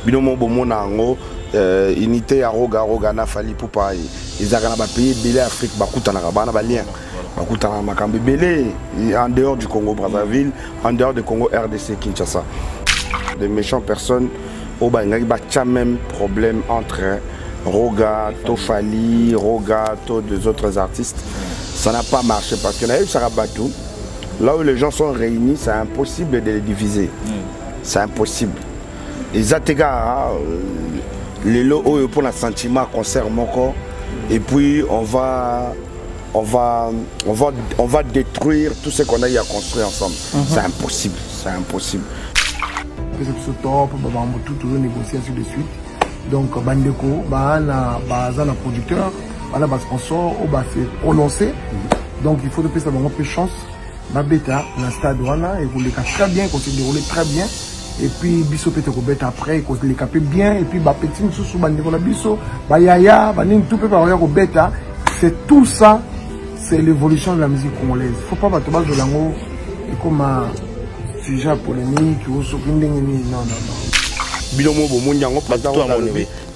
Binomo Bomonango, unité à Roga, na Fali Poupa, ils ont un pays belé Afrique, Bakutana Rabana Balien, Bakutana Makambi belé, en dehors du Congo Brazzaville, en dehors du Congo RDC Kinshasa. Des méchantes personnes, au Bangladesh, il y a même problème entre Roga, Tofali, Roga, deux autres artistes. Ça n'a pas marché parce que Sarabatou, là où les gens sont réunis, c'est impossible de les diviser. C'est impossible. Les Atega, les lots pour le sentiment concert mon corps, et puis on va détruire tout ce qu'on a eu à construire ensemble. C'est impossible, c'est impossible. C'est top, toujours négocier ainsi de suite. Donc Bandeko, Bahana, Bahana producteur, Bahana sponsor, on va se prononcer. Donc il faut que ça ait une chance. Babeta, dans stade Wana, et vous les capez très bien, qu'on se déroule très bien. Et puis Bisso peut être bête après, qu'on se les capé bien. Et puis Petit sous Bandeko la Bisso, Bayaya, Banin tout peut parler au bêta. C'est tout ça, c'est l'évolution de la musique congolaise. Faut pas battre de l'ango et comme un sujet polémique ou ce qui non. Bilomo Bomonyango,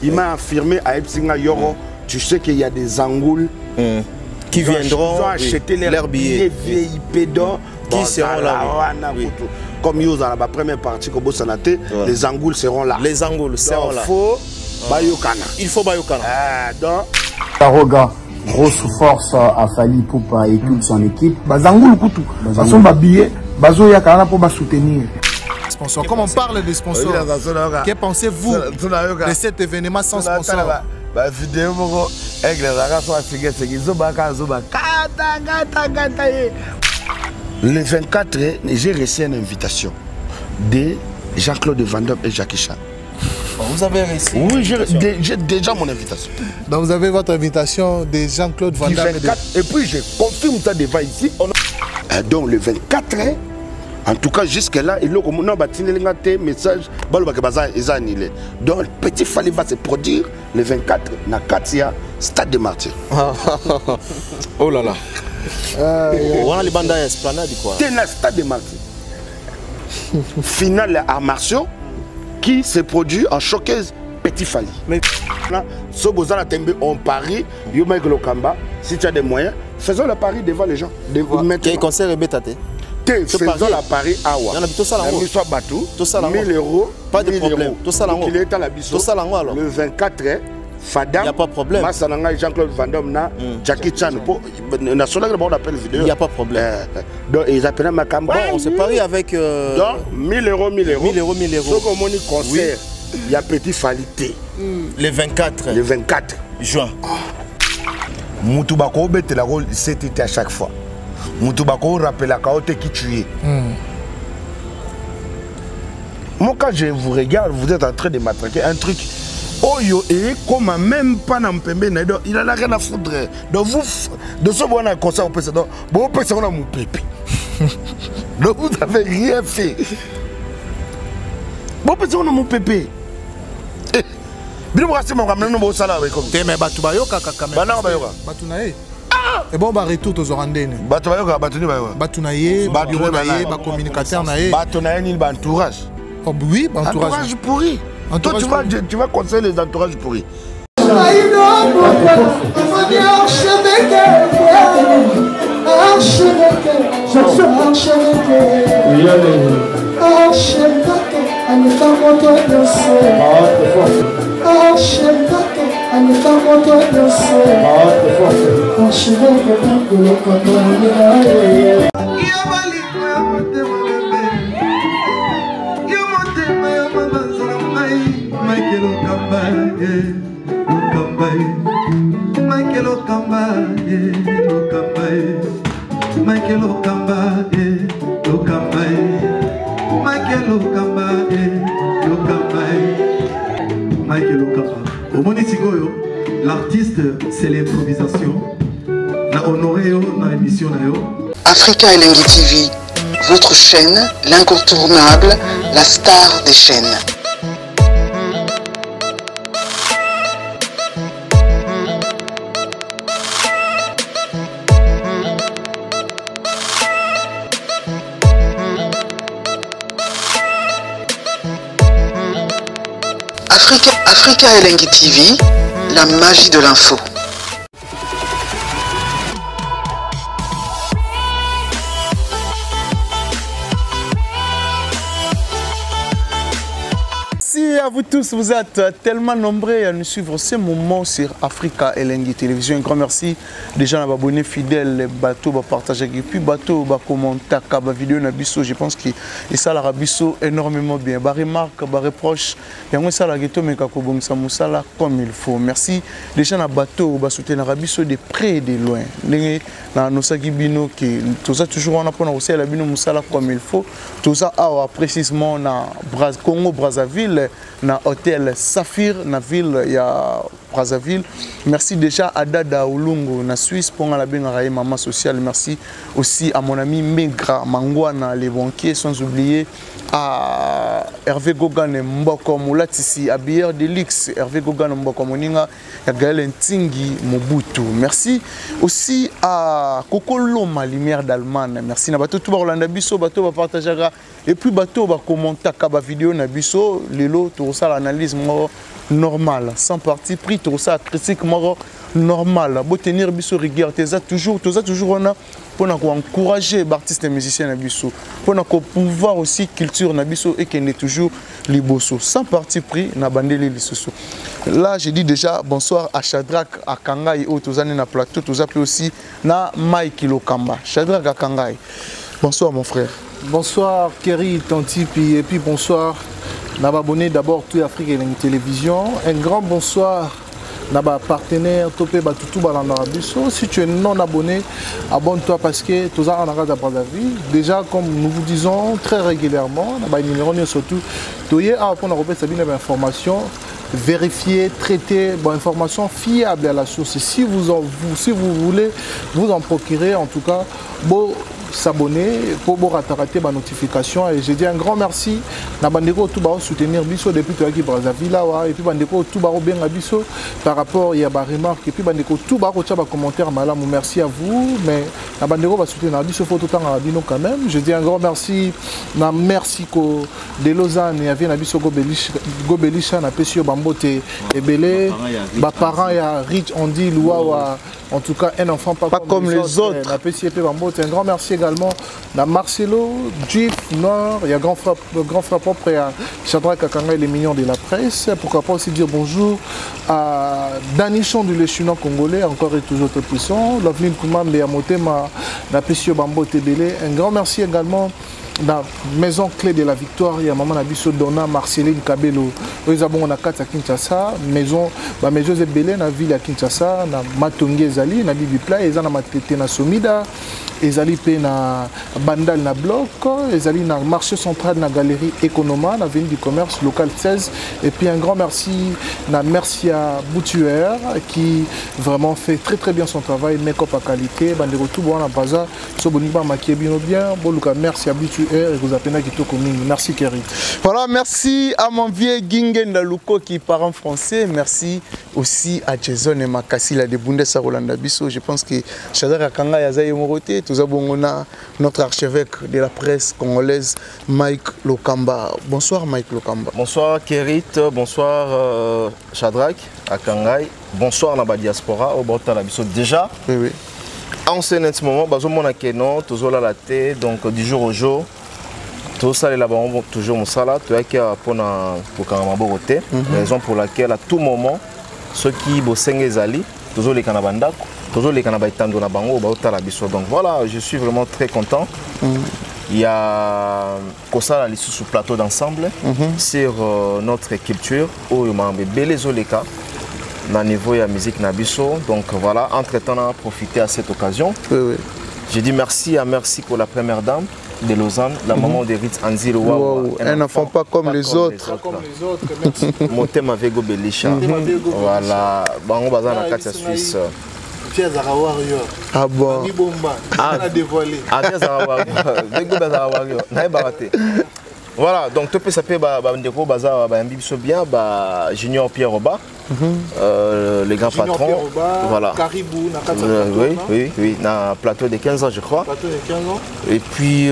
il m'a affirmé à Epsinga Yoro, tu sais qu'il y a des angoules qui viendront acheter leurs billets VIP d'or qui seront là. Comme ils ont dans la première partie, les angoules seront là. Les angoules seront là. Il faut Bayokana. Donc, Taroga, grosse force à Fali Poupa et toute son équipe. Bazangoul Koutou, façon billets, Bazo Yakana pour soutenir. Sponsor. Comme on parle de sponsors, que pensez-vous de cet événement sans sponsor? La vidéo avec les arabes le 24, j'ai reçu une invitation de Jean-Claude Van Damme et Jackie Chan. Vous avez reçu? Oui, j'ai déjà mon invitation. Donc vous avez votre invitation de Jean-Claude Van Damme. Et puis je confirme ça devant ici. Donc le 24, en tout cas jusque-là, il y a un message. Donc Petit Fali va se produire le 24 dans Katia, Stade des Martyrs. Oh là là. On a les bandes à Esplanade quoi. C'est le Stade des Martyrs. Finale à martiaux qui se produit en showcase Petit Fali. Mais là, ce Bozala Tembe on parie, Yomaïk Lokamba, si tu as des moyens, faisons le pari devant les gens. Quel concert est bêta? Faisons la Paris Awa. Il soit battu. 1000 €. Pas de problème. Tout ça il est à la Bissau. Le 24, Fadam. Il n'y a pas de problème. Jean-Claude Van Damme, Jackie Chan. On appelle vidéo. Il n'y a pas de problème. Donc ils appellent ma campagne. On se parie avec. Donc 1000 €, 1000 €. 1000 €, 1000 €. Ce qu'on dit concert, il y a Petit Falité. Le 24. Le 24 juin. Moutouba Kobete la rôle, c'était à chaque fois. Moutouba rappelle la carotte qui tuait. Moi, quand je vous regarde, vous êtes en train de m'attraquer un truc. Oh yo, et comme même pas dans Mpembe, il en a rien à foutre. Donc vous, de ce bon concert, vous pouvez faire mon pépé. Donc vous n'avez rien fait. Vous pouvez faire mon pépé. Bien, vous restez mon ramener nos salaires comme ça. Mais Batubayoka, Batunaye. Et bon, bah, retour aux Orandènes. Batunaye, Batunaye, communicateur naye. Batunaye, il entourage. Oh oui, entourage pourri. Toi, tu vas conseiller les entourages pourris. L'artiste, c'est l'improvisation. La honoré dans l'émission. Africa Elengi TV, votre chaîne, l'incontournable, la star des chaînes. Africa Elengi TV, la magie de l'info. Merci à vous tous, vous êtes tellement nombreux à nous suivre ce moment sur Africa Elengi Télévision. Un grand merci déjà à abonnés fidèles, les bateaux, partager et puis bateaux, commenter, vidéo na biso. Je pense que ça la biso énormément bien. Ba remarque, ba reproche, et moi ça la ghetto mais kakobong ça musala comme il faut. Merci déjà na bateau, ba soutenir na biso de près et de loin. Na nosaki bino qui tout ça toujours on a pour aussi la bino musala comme il faut. Tout ça précisément na Congo Brazzaville. Na hôtel Saphir na ville ya Brazzaville. Merci déjà à Dada Olungo na Suisse pour la benga maman sociale. Merci aussi à mon ami Megra Mangwana les banquiers, sans oublier à Hervé Gogan Mboko Moulatisi à Bière Delix, Hervé Gogan Mboko Moninga et Gaël Ntingi Mobutu. Merci aussi à Kokolo Ma Lumière d'Allemagne. Merci na bateau tout Rolanda Bisso, bateau va partager et puis bateau va commenter kaba vidéo na Bisso, lelo tout ça l'analyse normal, sans parti pris, tout ça critique normal. Pour tenir Bisso rigueur, toujours on a pour encourager les artistes et les musiciens na Bisso, pour pouvoir aussi culture na Bisso et qu'elle est toujours liboso, sans parti pris na bandeli lisoso. Là, j'ai dit déjà bonsoir à Shadrach, à Kangai, au Tozane na plateau, tous appelés aussi na Mike Lokamba. Shadrach à Kangai. Bonsoir mon frère. Bonsoir Kerry, Tanti, et puis bonsoir. N'abonné d'abord tout Afrique et Télévision. Un grand bonsoir à nos partenaires Topé Batutu Balandabiso. Si tu es non abonné, abonne-toi parce que tout ça en a à Brazzaville. Déjà, comme nous vous disons très régulièrement, surtout, tu es à apprendre à repérer des informations vérifier, traiter, bon, information fiable à la source. Si vous voulez vous en procurer, en tout cas, bon, s'abonner pour rater ma notification. Et je dis un grand merci à Bandeko tout soutenir Bisso depuis que Brazzaville et puis Bandeko tout bien Bisso par rapport il y a des remarques et puis Bandeko tout commentaire malam. Merci à vous, mais à Bandeko va soutenir Bisso faut tout temps à Bino quand même. Je dis un grand merci à Mexico de Lausanne et à Bisso Gobelisha na Pesio Bambote et Belé ba parents ya Rich on dit Louawa. En tout cas, un enfant pas comme les autres. Un grand merci également à Marcelo, Jeep, Nord, il y a grand frère propre et à Shadrach Kakanga, les mignons de la presse. Pourquoi pas aussi dire bonjour à Danichon du Chinois congolais, encore et toujours très puissant. Loveline Koumam, Léa Motema, la Pesio Bambo Tébélé. Un grand merci également la maison clé de la victoire, il y a maman Nabiso Donna, Marceline Kabelo, ils ont na kata Kinshasa, maison Zebele na ville à Kinshasa, na Matonge Ezali, na Bibi Pla, ils ont na Matete na Somida, Ezali pe na Bandal na bloc, Ezali na marché central na galerie Economa, na ville du commerce local 16, et puis un grand merci à Boutuer qui vraiment fait très bien son travail, make-up à qualité, bandero tout bon na baza, so boniba makiebino bien, boluka merci à Boutuer. Merci Kerry. Voilà, merci à mon vieux Gingen Daluko qui parle en français. Merci aussi à Jason et Makassi la de Bundesa Rolanda Bisso. Je pense que Shadrach Akanga Yazaye Moroté, tout ça bon on a notre archevêque de la presse congolaise Mike Lokamba. Bonsoir Mike Lokamba. Bonsoir Kerit, bonsoir Shadrach Akanga. Bonsoir la diaspora au Bota la Bisso déjà. Oui. En ce moment, on a Keno, toujours la tête, donc du jour au jour, tout ça là-bas, toujours mon salaire, tu as qu'à pour Karamaboroté, raison pour laquelle à tout moment, ceux qui bossent les alliés, toujours les Kanabanda, toujours les Kanabaitando na bango, donc voilà, je suis vraiment très content. Il y a Kosa la sous plateau d'ensemble sur notre culture, où il m'a belé zoleka. Au niveau de la musique Nabiso, donc voilà, entre-temps on a profité à cette occasion. Oui. Je dis merci pour la première dame de Lausanne, la maman de Ritz Anzil. Wow. Un enfant pas comme les autres. Mon thème avec Gobelisha. Voilà, on va dans la carte suisse. Ah bon. Voilà, donc tout peut s'appeler Bandeko Baza, bien, Junior Pierre Roba. les grands patrons. Voilà. Caribou, oui, na plateau de 15 ans, je crois. Plateau de 15 ans. Et puis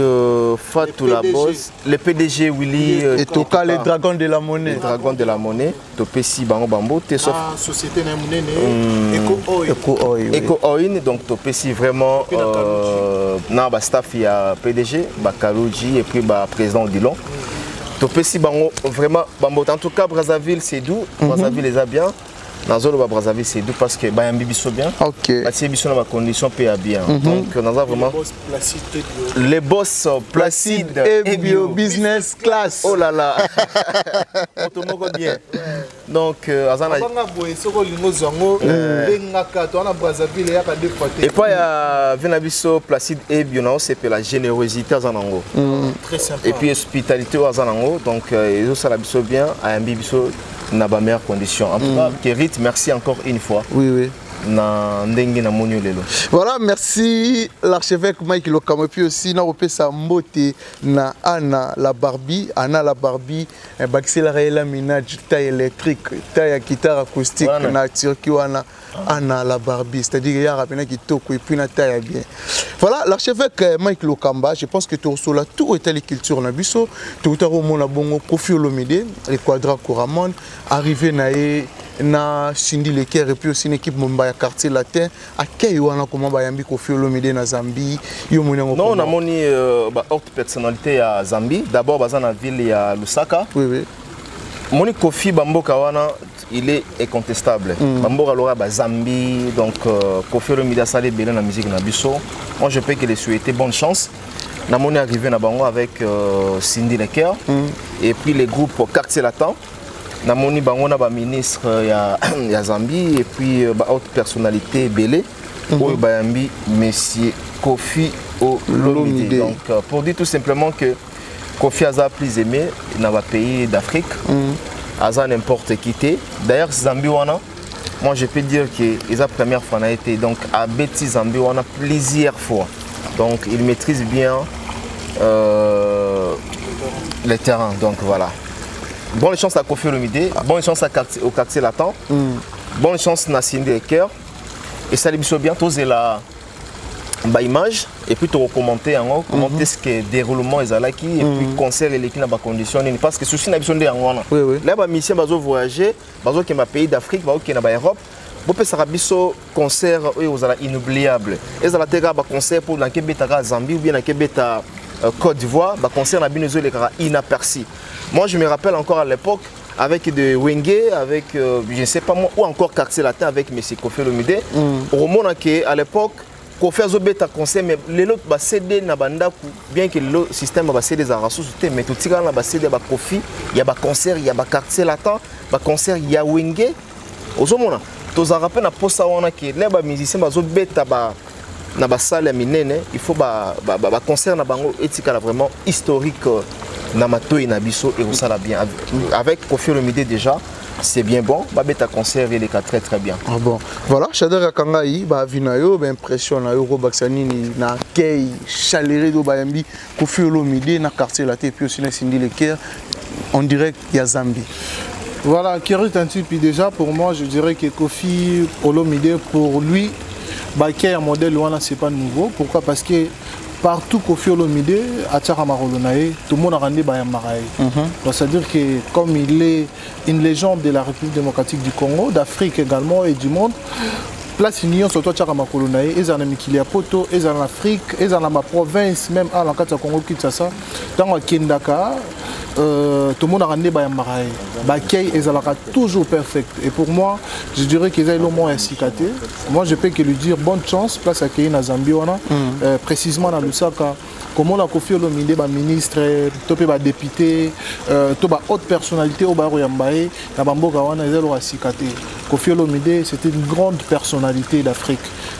Fatou la boss, le PDG Willy. Et Toka, les dragons de la monnaie. Les dragons de la monnaie. Topesi Bango Bambo. Société Eco Oil. Eco Oil, donc Topesi vraiment. Na ba staff il y a PDG, Bakalouji et puis ba président Odilon. Topesi Bango vraiment Bambo. En tout cas Brazzaville c'est doux. Brazzaville les a bien. Dans le Brazzaville c'est doux parce que Bayambi biso bien. Ok. Parce que biso na condition PA bien. Donc dans vraiment les boss Placide et bio business class. Oh là là. Tout le monde bien. Donc azana. Et puis il y a Venabiso Placide et bio c'est la générosité azanango. Très sympa. Et puis hospitalité azanango donc ils ça la biso bien à biso na ba meilleure condition. En tout cas, Kerit, merci encore une fois. Oui. Na ndengi na monyo lelo. Voilà, merci l'archevêque Mike Lokamo. Et puis aussi, na opé sa mbote na Anna la Barbie. Anna la Barbie, baxi la réelle ménage, taille électrique, taille guitare acoustique, na Turquie wana. Anna la Barbie, c'est-à-dire qu'il y a un qui toko et puis na taille bien. Voilà, l'archevêque Mike Lokamba, je pense que tout cela, tout est à la culture na biso, tout est au monde bongo, Kofi Olomide, les quadras Kouramon, arrivé na Cindy Leker et puis aussi une équipe Mumbai quartier latin à quel wana comment bayambi Kofi Olomide na Zambie yo moni ngo. Non, on a moni haute personnalité à Zambie, d'abord dans la ville ya Lusaka. Oui. Moni Kofi Bamboka wana il est incontestable. Bamboka lora ba Zambie donc Kofi Olomide a salé belé na musique na biso. Moi je peux que les souhaiter bonne chance. Na moni arrivé na bango avec Cindy Leker et puis les groupes quartier latin. Na moni bango na ba ministre ya Zambie et puis ba haute personnalité belé ou bayambi monsieur Kofi Olomide. Donc pour dire tout simplement que Kofi Aza plus aimé dans le pays d'Afrique. Aza n'importe qui. D'ailleurs Zambie wana, moi je peux dire que c'est la première fois n'a été donc à Betty Zambie wana plusieurs fois. Donc il maîtrise bien le terrain. Donc voilà. Bonne chance à Kofi Olomide, bonne chance au quartier latin, bonne chance à Cindy Leker. Et ça lui bien tous la image et puis tu commenter commenter ce que déroulement est là qui et puis concert et l'équipe dans conditions parce que ceci n'a besoin de là ba mission bazo voyager bazo qui ma pays d'Afrique bazo qui na ba Europe bope sarabiso concert aux ala inoubliable et za la tega ba concert pour la Kebeta Zambie ou bien la Kebeta Côte d'Ivoire, bah concert na binozo les cara inaperçu. Moi je me rappelle encore à l'époque avec de Wenge, avec je ne sais pas moi ou encore quartier latin avec monsieur Kofi Olomide. Au moment à l'époque Kofi azobeta concert mais les autres ba CD na banda bien que le système ba CD za ressources mais tout tika na ba CD ba Kofi, il y a ba concert, il y a ba quartier latin, ba concert il y a Wenge. Au moment to za rappel na posa wana que les ba musiciens bazobeta ba na ba salle minene il faut ba concert na bango etika vraiment historique na matoi na biso et ça la bien avec Kofi Olomide déjà c'est bien bon ba beta concert il est très très bien. Ah bon voilà Shadara Kangai ba vinayo ba impression na yo ko baksanini na kei chaleureux do bayambi Kofi Olomide na quartier la puis aussi na Cindy Leker en direct ya Zambie. Voilà, Kerit Antipi déjà pour moi je dirais que Kofi Olomide pour lui un modèle c'est pas nouveau. Pourquoi? Parce que partout Kofi Olomide tout le monde a rendu Bayamaraï. Donc c'est-à-dire que comme il est une légende de la République démocratique du Congo, d'Afrique également et du monde, place union surtout Tchakama Kolonaï, ils en ont mis Poto, ils en Afrique, ils en ont ma province, même à l'enquête Congo Kinshasa, dans le Kendaka. Tout le monde a rendu Bayamaraï. Bakay est toujours perfect. Et pour moi, je dirais qu'ils ont le moins cicaté. Moi, je peux que lui dire bonne chance, place à Kéina à Zambie, précisément à Lusaka. Comment la Kofi Olomide, ministre, député, haute personnalité au Baro Yambaye, la Bamboka wana ils ont cicaté. Kofi Olomide, c'était une grande personnalité d'Afrique.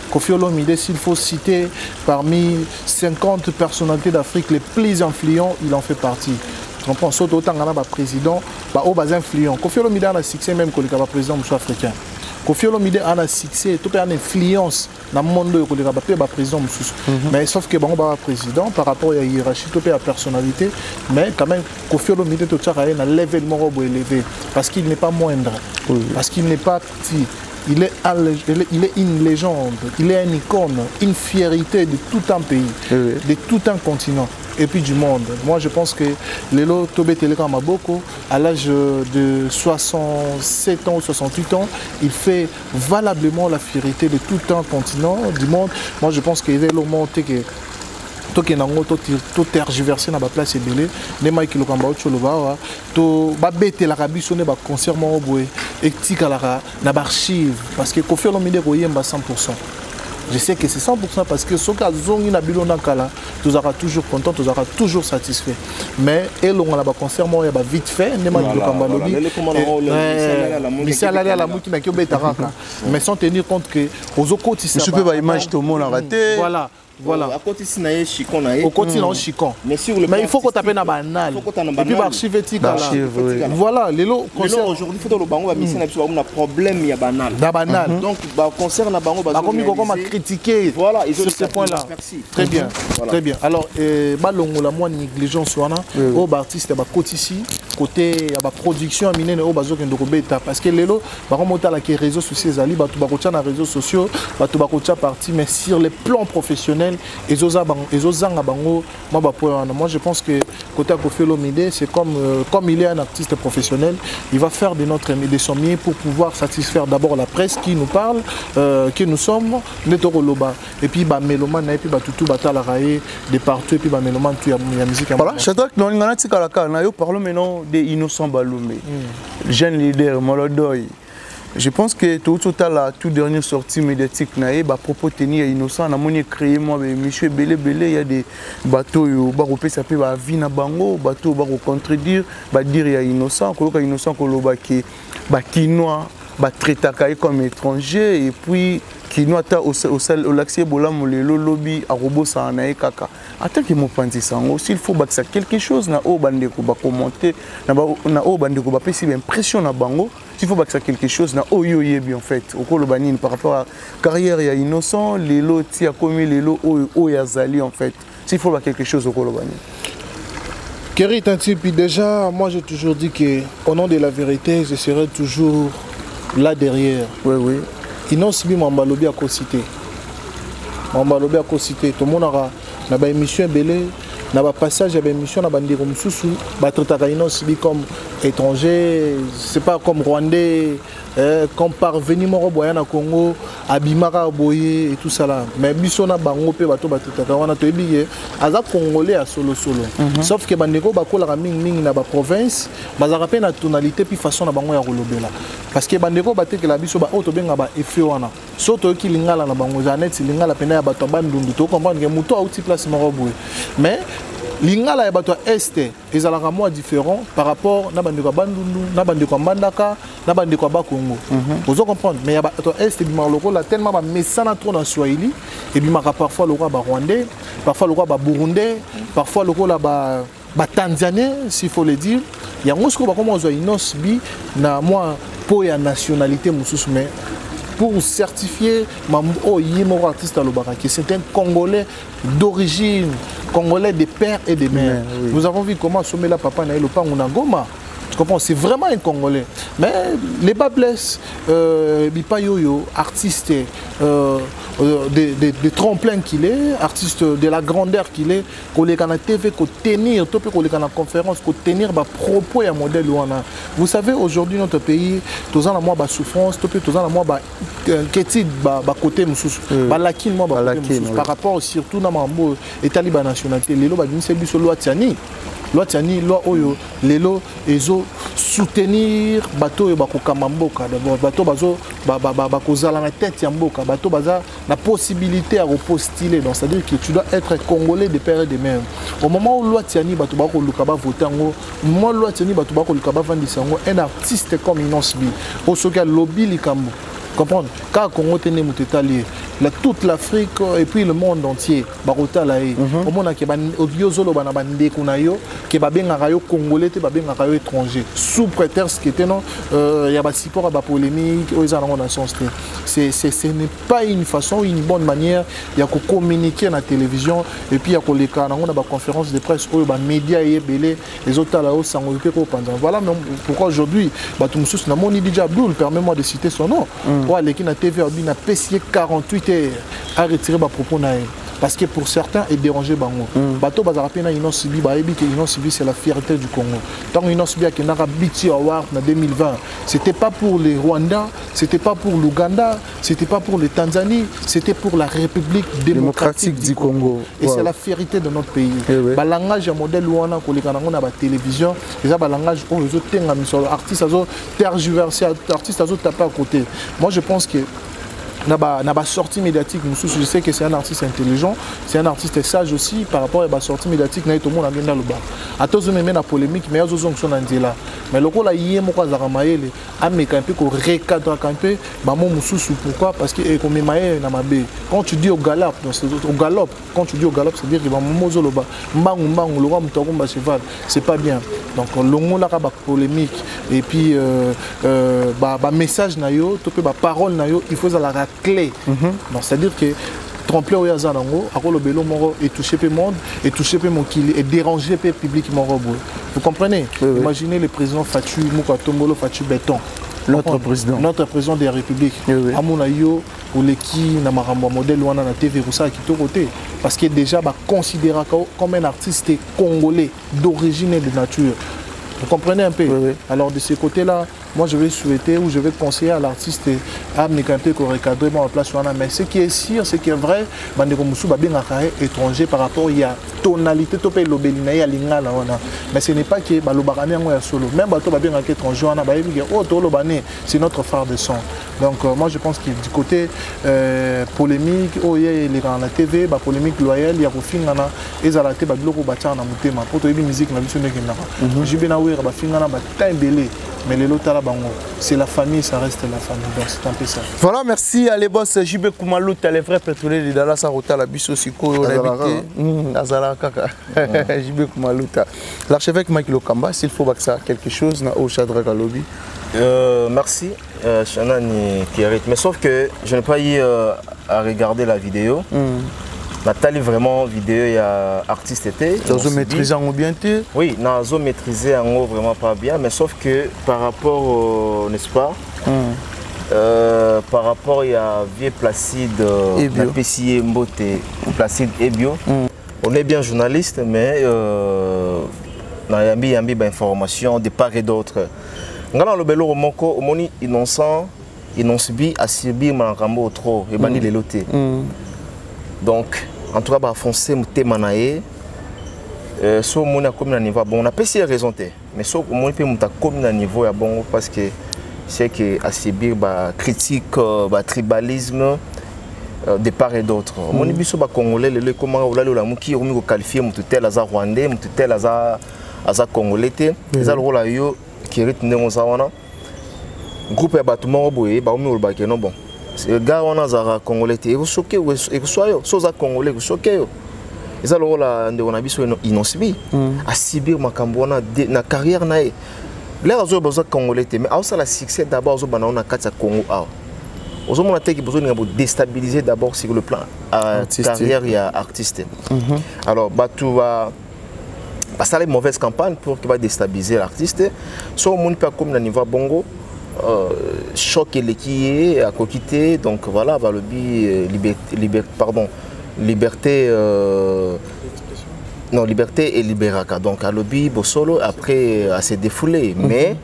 Kofi Olomide, s'il faut citer parmi 50 personnalités d'Afrique les plus influents, il en fait partie. Je comprends, sauf autant que le président, au bas influent. Kofi Olomide a un succès même que le président africain. Kofi Olomide a un succès, tout a une influence dans le monde de le président. Mais sauf que bon, président par rapport à la hiérarchie, tout a personnalité, mais quand même Kofi Olomide tout a un l'événement élevé parce qu'il n'est pas moindre, parce qu'il n'est pas petit. Il est une légende, il est une icône, une fierté de tout un pays, de tout un continent et puis du monde. Moi je pense que Lelo Tobe Teleka Maboko, à l'âge de 67 ans ou 68 ans, il fait valablement la fierté de tout un continent, du monde. Moi je pense qu'il est le monde que tout tergiversé dans la place belé les maïki le kamba choloba to ba bete la rabiso ne ba concert mo boé et tika la na archive parce que Kofi Olomide ko yemba 100%. Je sais que c'est 100% parce que ce cas zongi na bilona kala tu seras toujours content, tu seras toujours satisfait. Mais et l'on a ba concert mo ya ba vite fait ne maïki le kamba lobi mais c'est à la mouki na ki betaraka mais sans tenir compte que aux okoti ça je peux pas image tout le monde a raté voilà. À côté si naé chicon naé. Au côté non chicon. Mais sur le il faut qu'on tape na banal. Et puis archive tika là. Voilà, lelo concert aujourd'hui faut le bango ba mission na biso ba problème ya banal. Da banal. Donc ba concert na bango ba comme on a critiqué. Voilà, ils ont ce point là. Très bien. Très bien. Alors balongo la moi négligence wana au artiste ba côté ici côté ya ba production amine au bazo kendo ko beta parce que lelo ba remonter la réseaux sociaux ali ba to ba kocha na réseaux sociaux ba to ba kocha parti mais sur les plans professionnels et moi je pense que côté Kofi Olomide c'est comme il est un artiste professionnel, il va faire de son mieux pour pouvoir satisfaire d'abord la presse qui nous parle, qui nous sommes et puis mélomane et puis tout de partout et puis mélomane tout la musique. Voilà, Shadrack non ngana tikalaka na yo parlons maintenant des Innocent Balumé. Jeune leader Molodoy. Je pense que tout la toute dernière sortie médiatique naé ba propos tenir Innocent na moni créer moi monsieur belé il y a des bateaux yo ba repé ça peut ba vie na bango bateau ba contredire ba dire ya Innocent koloka Innocent koloba ki ba kinois ba traiter comme étranger et puis kinois ta au l'accès bola molelo lobby a robot ça naé kaka attends que mon panti sango s'il faut ba ça quelque chose na o bande ko ba commenter na o bande ko ba pesi impression na bango. Il faut que ça quelque chose na oyo yebi en fait au Kolobanine par rapport à carrière ya Innocent les lots tia commis les lots oya zali en fait s'il faut quelque chose au Kolobanine. Kerry Tanti puis déjà moi j'ai toujours dit que au nom de la vérité je serai toujours là derrière. Oui. Innocent bi Mambalobi à cocité. Mambalobi à cocité tout le monde aura na ba émission belé na ba passage ya ba émission na bandeko mususu ba traitaka Innocent bi comme étranger, c'est pas comme Rwandais, comme parvenu moro boya na Congo, abimaka boye et tout ça là. Mais bisona bango pe bato batutaka wana to ebiye aza congolais à solo. Sauf que bandeko bakola ming na ba province, bazaka pe na tonalité puis façon na bango ya kolobela. Parce que bandeko batekela biso ba auto benga ba effet wana. Soto ki lingala na bango zanet lingala pena ya bato bandundu to comprendre que muto auti place moro boye. Mais lingala ya bato este ezalaka moi différent par rapport na bandeko bandundu na bandeko mbandaka na bandeko bakongo. Vous comprendre mais ya bato este bi marloko la tellement ba mesana trop dans Swahili et bi maka parfois le roi ba rwandais, parfois le roi ba burundais, parfois le roi ba tanzanien s'il faut le dire. Ya ngosko ba comment zo Innocent bi na moi pour ya nationalité mususu mais pour certifier mon artiste à l'Obaraki, c'est un Congolais d'origine, Congolais des pères et des mères. Oui. Nous avons vu comment sommer la papa na le pan Goma. Tu comprends? C'est vraiment un Congolais. Mais les bas blessent, Bipayoyo, artiste de tremplin qu'il est, artiste de la grandeur qu'il est, qu'on les canne TV, qu'on tenir, qu'on les canne conférence, qu'on tenir bah propos et un modèle où on a. Vous savez aujourd'hui notre pays, tous en a moi bah souffrance, tous en a moi bah qu'est-il bah côté moussous, bah lakin moi bah côté moussous. Par rapport surtout dans mambo et taliban nationalité, les lois bah d'une seule loi tiani. Loi tiani, loi oyo, les lois ezo soutenir bateau et bako kamamboka d'abord bateau bazo bakozala na tête ya mboka bateau baza la possibilité à repostuler donc c'est à dire que tu dois être congolais de père et de mère au moment où loi tiani bateau bako lukaba votango moi loi tiani bateau bako lukaba vandisango un artiste comme Innocent bi au soka lobby likambo comprendre quand Congo tene mutetali toute l'Afrique et puis le monde entier. Barota là au monde qui audiozolo bana bande kunayo qui babengaka yo congolais te babengaka yo étranger sous prétexte que était non il y a pas support à polémique aux dans le sens ce n'est pas une façon une bonne manière il y a communiquer dans la télévision et puis il y a les cas on a ba conférence de presse ou ba médias et belé les autres là haut sans pendant voilà pourquoi aujourd'hui ba tout monsieur na moni DJ Abdul permets-moi de citer son nom ouais l'équipe na TV a PCA 48 heures à retirer ba propos na parce que pour certains est dérangé bango bateau bazarapena ils ont subi c'est la fierté du Congo tant ils ont subi que na Biti Award en 2020 c'était pas pour les Rwandais c'était pas pour l'Ouganda c'était pas pour les Tanzanie c'était pour la République démocratique du Congo et c'est la fierté de notre pays ba langage modèle wana ko lekana na ba télévision ça ba langage on les autres tenga misolo artiste azo tergiverser artiste azo taper à côté moi je pense que n'a pas sortie médiatique, je sais que c'est un artiste intelligent, c'est un artiste sage aussi par rapport à la sortie médiatique, tout le monde a gagné le bas. À tous les mêmes la polémique, mais ils ont sont là. Mais le coup là hier moi quand Zaramaël a mis un peu qu'on recadre un peu, bah mon moussou pourquoi parce que comme maïe na mabé. Quand tu dis au galop, quand tu dis au galop, c'est dire que bah mon mozo le bas, mbang le roi mutakumba cheval, c'est pas bien. Donc le mot là ba polémique et puis bah message na yo, topé bah parole na yo, il faut la clé. Donc c'est-à-dire que tromper au Yazanango, à le bélo moro et toucher le monde, et toucher le monde qui et déranger le public moro. Vous comprenez? Imaginez le président Fatou Moukatomolo Fatou Béton. Notre président de la République. Amonayo ou les qui n'a pas modèle ou na TV ou ça qui tout côté parce qu'il est déjà considéré comme un artiste congolais d'origine et de nature. Vous comprenez un peu? Alors de ce côté-là, moi je vais souhaiter ou je vais conseiller à l'artiste à me camper qu'on recadre en place. Mais ce qui est sûr, ce qui est vrai, étranger par rapport à la tonalité, mais ce n'est pas que solo. Même c'est notre phare de son. Donc moi je pense que du côté polémique, la TV, polémique loyale, il y a mais les lots c'est la famille, ça reste la famille. Donc c'est un peu ça. Voilà, merci à les boss JB Koumalouta, les vrais pétroliers de Dallas Arota, la Bisso Siko, Azala Kaka, JB Koumalouta. L'archevêque Makilo Kamba, s'il faut que ça quelque chose, au Chadra Galobi. Merci, Shanani Pierre. Mais sauf que je n'ai pas eu à regarder la vidéo. Nathalie vraiment vidéo il y a artiste était. Tu as maîtrisé en bien? Oui, j'ai maîtrisé en haut vraiment pas bien, mais sauf que par rapport n'est-ce pas? Par rapport il y a vieux Placide, la PCA Mbote, Placide et Bio. On est bien journaliste, mais il y a une information de part et d'autre. Ngana le belo moko omoni innocent, subi à subir mangambo trop et bani les lotés. Donc, en tout cas, bah, foncer mouté manaé. So mon a comme un niveau bon, on a pas si raison mais so mon peut mouta comme un niveau à bon parce que c'est que à subir bah critique, bah tribalisme de part et d'autre. Mon biso bah congolais le comment on l'a le muki on me qualifier moutou tel aza rwandais, moutou tel aza congolais té. Ça le rôle là yo qui retenu mon sawana. Groupe ya bâtiment boye bah on me le baké non bon. Le gars on a zara congolais et vous choqué ou soit soza congolais vous choqué et ça le rôle de on a biso inosibi à subir makambona na carrière nae là aux besoin congolais mais à ça la succès d'abord aux bana on a quatre Congo a aux hommes on a qui besoin de déstabiliser d'abord sur le plan carrière et artiste alors bah tu vas passer les mauvaises campagnes pour qu'il va déstabiliser l'artiste soit au monde pas comme le niveau bongo choc et qui est à coquiter donc voilà va le liberté non liberté et libéraka donc à lobby bosolo après à se défouler mais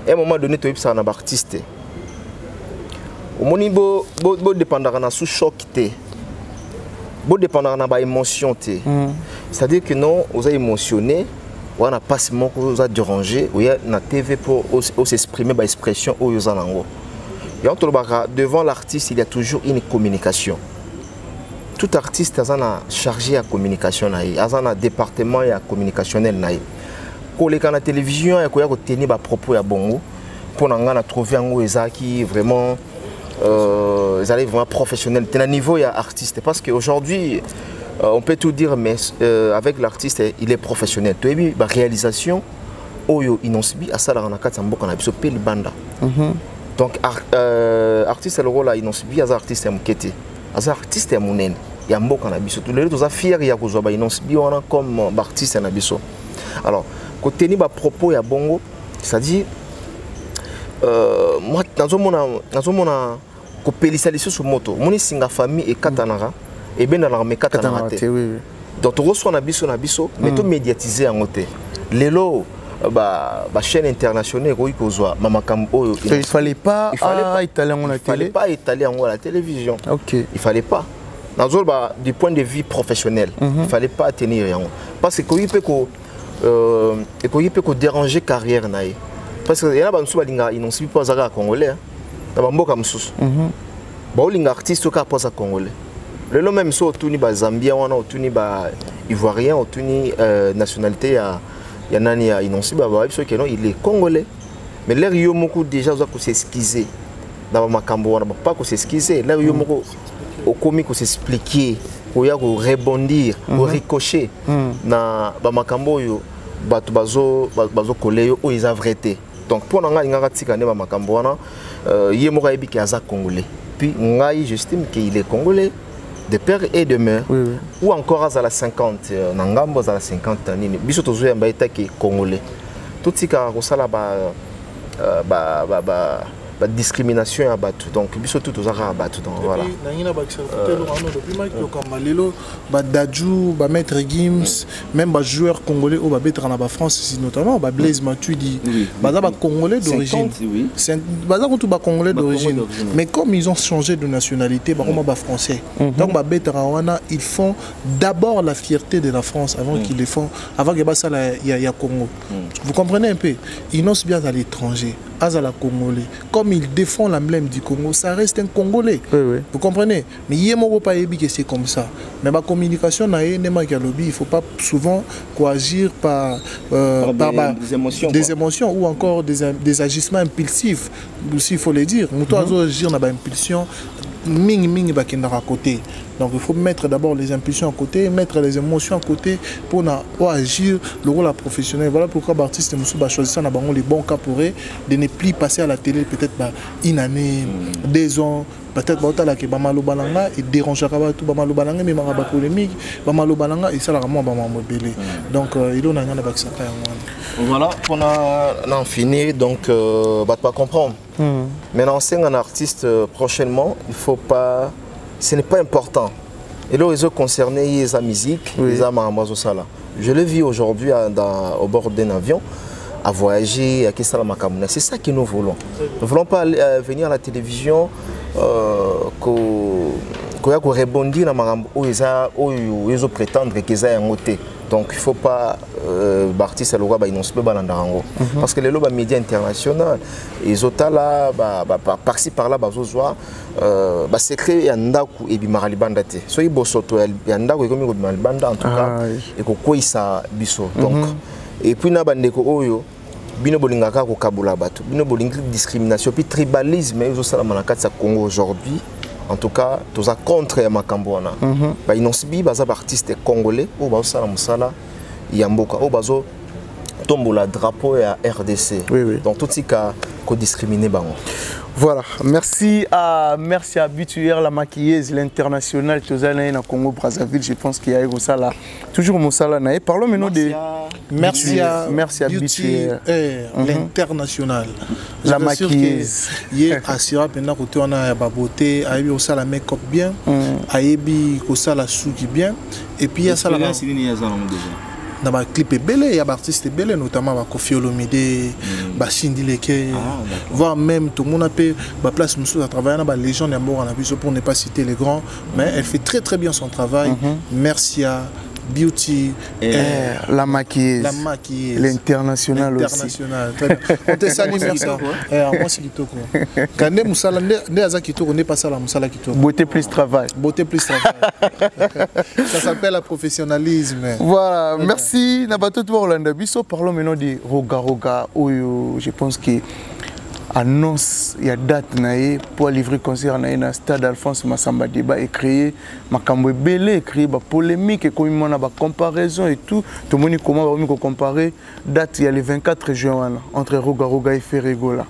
à un moment donné tu es un artiste au monibo bo dépendra na sous choc té bo dépendra na ba émotion té c'est-à-dire que non vous avez émotionné on a pas seulement qu'on a dérangé ou y a na TV pour s'exprimer par expression ou y a nango et entre devant l'artiste il y a toujours une communication. Tout artiste a chargé à communication naï, a un département et communicationnel naï. Pour les canaux télévision, il y a tenir des propos à bongo pour n'en trouver un qui vraiment ils allaient vraiment professionnels. Tu es à niveau, il y a artiste. Parce qu'aujourd'hui, on peut tout dire, mais avec l'artiste, il est professionnel. Tu as vu la réalisation, Oyo Inonsbi, à Salaranaka, Sambo, on a vu le banda. Donc, artiste, le rôle à Inonsbi, à artiste, Mkete. À artiste, à Mounen. Il y a un bon cannabis. Tous les autres, fiers, il y a Inonsbi, on a comme artiste, cannabis. Alors, côté ni propos, il y a bongo, c'est-à-dire, moi, dans mon kopélisalisation sur moto, mon singa famille et katanara, et bien dans l'armée katanara. Donc, tu reçois un abisso, mais tu médiatiser en côté. Lelo, chaîne internationale, il fallait pas étaler en la télé. Il fallait pas étaler en la télévision. Ok. Il fallait pas. Du point de vue professionnel, il fallait pas tenir. Parce que il peut déranger carrière. Parce que il y a des gens qui ne sont pas congolais. Il y a des gens qui sont artistes qui sont congolais. Le nom même sont tous les Zambiens, tous les Ivoiriens, tous les nationalités. Il y a des gens qui sont congolais. Mais là, il y a beaucoup déjà qui s'excuser. Dans ma cambo, pas qu'on s'excuser. Là, il y a beaucoup au comique s'expliquer, il y a rebondir, ricocher. Dans ma cambo, bazo collé ou ils avrété. Donc pour nous, il y a des qui sont congolais. Puis j'estime qu'il est congolais de père et de mère. Ou encore à la 50, Nangambo à la 50 ans, biso tozo yamba qui congolais. Tout ce qui a discrimination à battre. Donc biso tout aux arabes battu. Donc voilà. Dadju, maître Gims, même les joueurs congolais au battre en France notamment Blaise Matuidi, congolais d'origine. Congolais d'origine. Mais comme ils ont changé de nationalité, français. Donc ils font d'abord la fierté de la France avant qu'ils le font, avant que ça y a Congo. Vous comprenez un peu? Ils n'osent bien à l'étranger. Azala Congolais. Comme il défend l'emblème du Congo, ça reste un Congolais. Vous comprenez? Mais il ne faut pas que c'est comme ça. Mais la communication, il ne faut pas souvent agir par des émotions ou encore des agissements impulsifs. Aussi, il faut le dire. Nous devons agir dans l'impulsion. À côté. Donc il faut mettre d'abord les impulsions à côté, mettre les émotions à côté pour agir le rôle professionnel. Voilà pourquoi l'artiste a choisi les bons cas pour eux, de ne plus passer à la télé peut-être une année, 2 ans. Peut-être que Bamalo Balanga et dérangera tout Bamalo Balanga, mais Maraba polémique, Bamalo Balanga et ça la vraiment Bamalo Belé. Donc il en a un avec ça. Voilà, on a fini, donc pas comprendre. Maintenant, c'est un artiste prochainement, il faut pas, ce n'est pas important. Et là, ils ont concerné la musique, les amas sala. Je le vis aujourd'hui au bord d'un avion, à voyager, à Kisalamakam. C'est ça que nous voulons. Nous ne voulons pas venir à la télévision. Qu'on rebondir où ils prétendent qu'ils ont un côté. Donc il ne faut pas l'artiste à l'Europe parce que les médias internationaux, ils ont là, par-ci par-là, c'est créé un ndaku et bimaralibanda te. Soyez bosoto, il y a un ndaku et comme bimaralibanda en tout cas, et qu'on ça biso. Donc et puis na bandeko oyo. Bino bolingaka ko kabula batu bino bolingi discrimination puis tribalisme ils ont ça na kati Congo aujourd'hui en tout cas tous a contre ya makambo wana ba inosibi baza artiste congolais ou ba sala musala ya mboka ou bazo tombola drapeau ya RDC donc tout tika ko discriminer bango. Voilà, merci à Bituère, la maquilleuse, l'international, Tozana Congo Brazzaville, je pense qu'il y a eu ça là. Toujours mon salaire. Parlons maintenant de merci à Bituère, l'international. La maquilleuse. Hier à Syrah, pendant que on a beauté, a eu aussi la make-up bien, a eu aussi la souki bien, et puis il y a ça là. Dans le clip belé, il y a des artistes belé, notamment Kofi Olomide, Cindy Leke, voire même tout le monde a pu la place nous à travailler dans les gens pour ne pas citer les grands, mais elle fait très très bien son travail. Merci à Beauty, la maquilleuse, l'international aussi. On te salue, merci. Moi c'est Kitoko. Quand on musala ne aza Kitoko n'est pas ça la musala Kitoko. Beauté plus travail. Beauté plus travail. Ça s'appelle le professionnalisme. Voilà, merci. Nabato to Orlando Biso, parlons maintenant de Roga Roga. Je pense que annonce il y a date naé pour livrer concert naé na stade Alphonse Massamba Débat et créer makambo belé créer ba polémique et comme on a ba comparaison et tout le monde comment va me comparer date il y a le 24 juin entre Roga et Ferrego là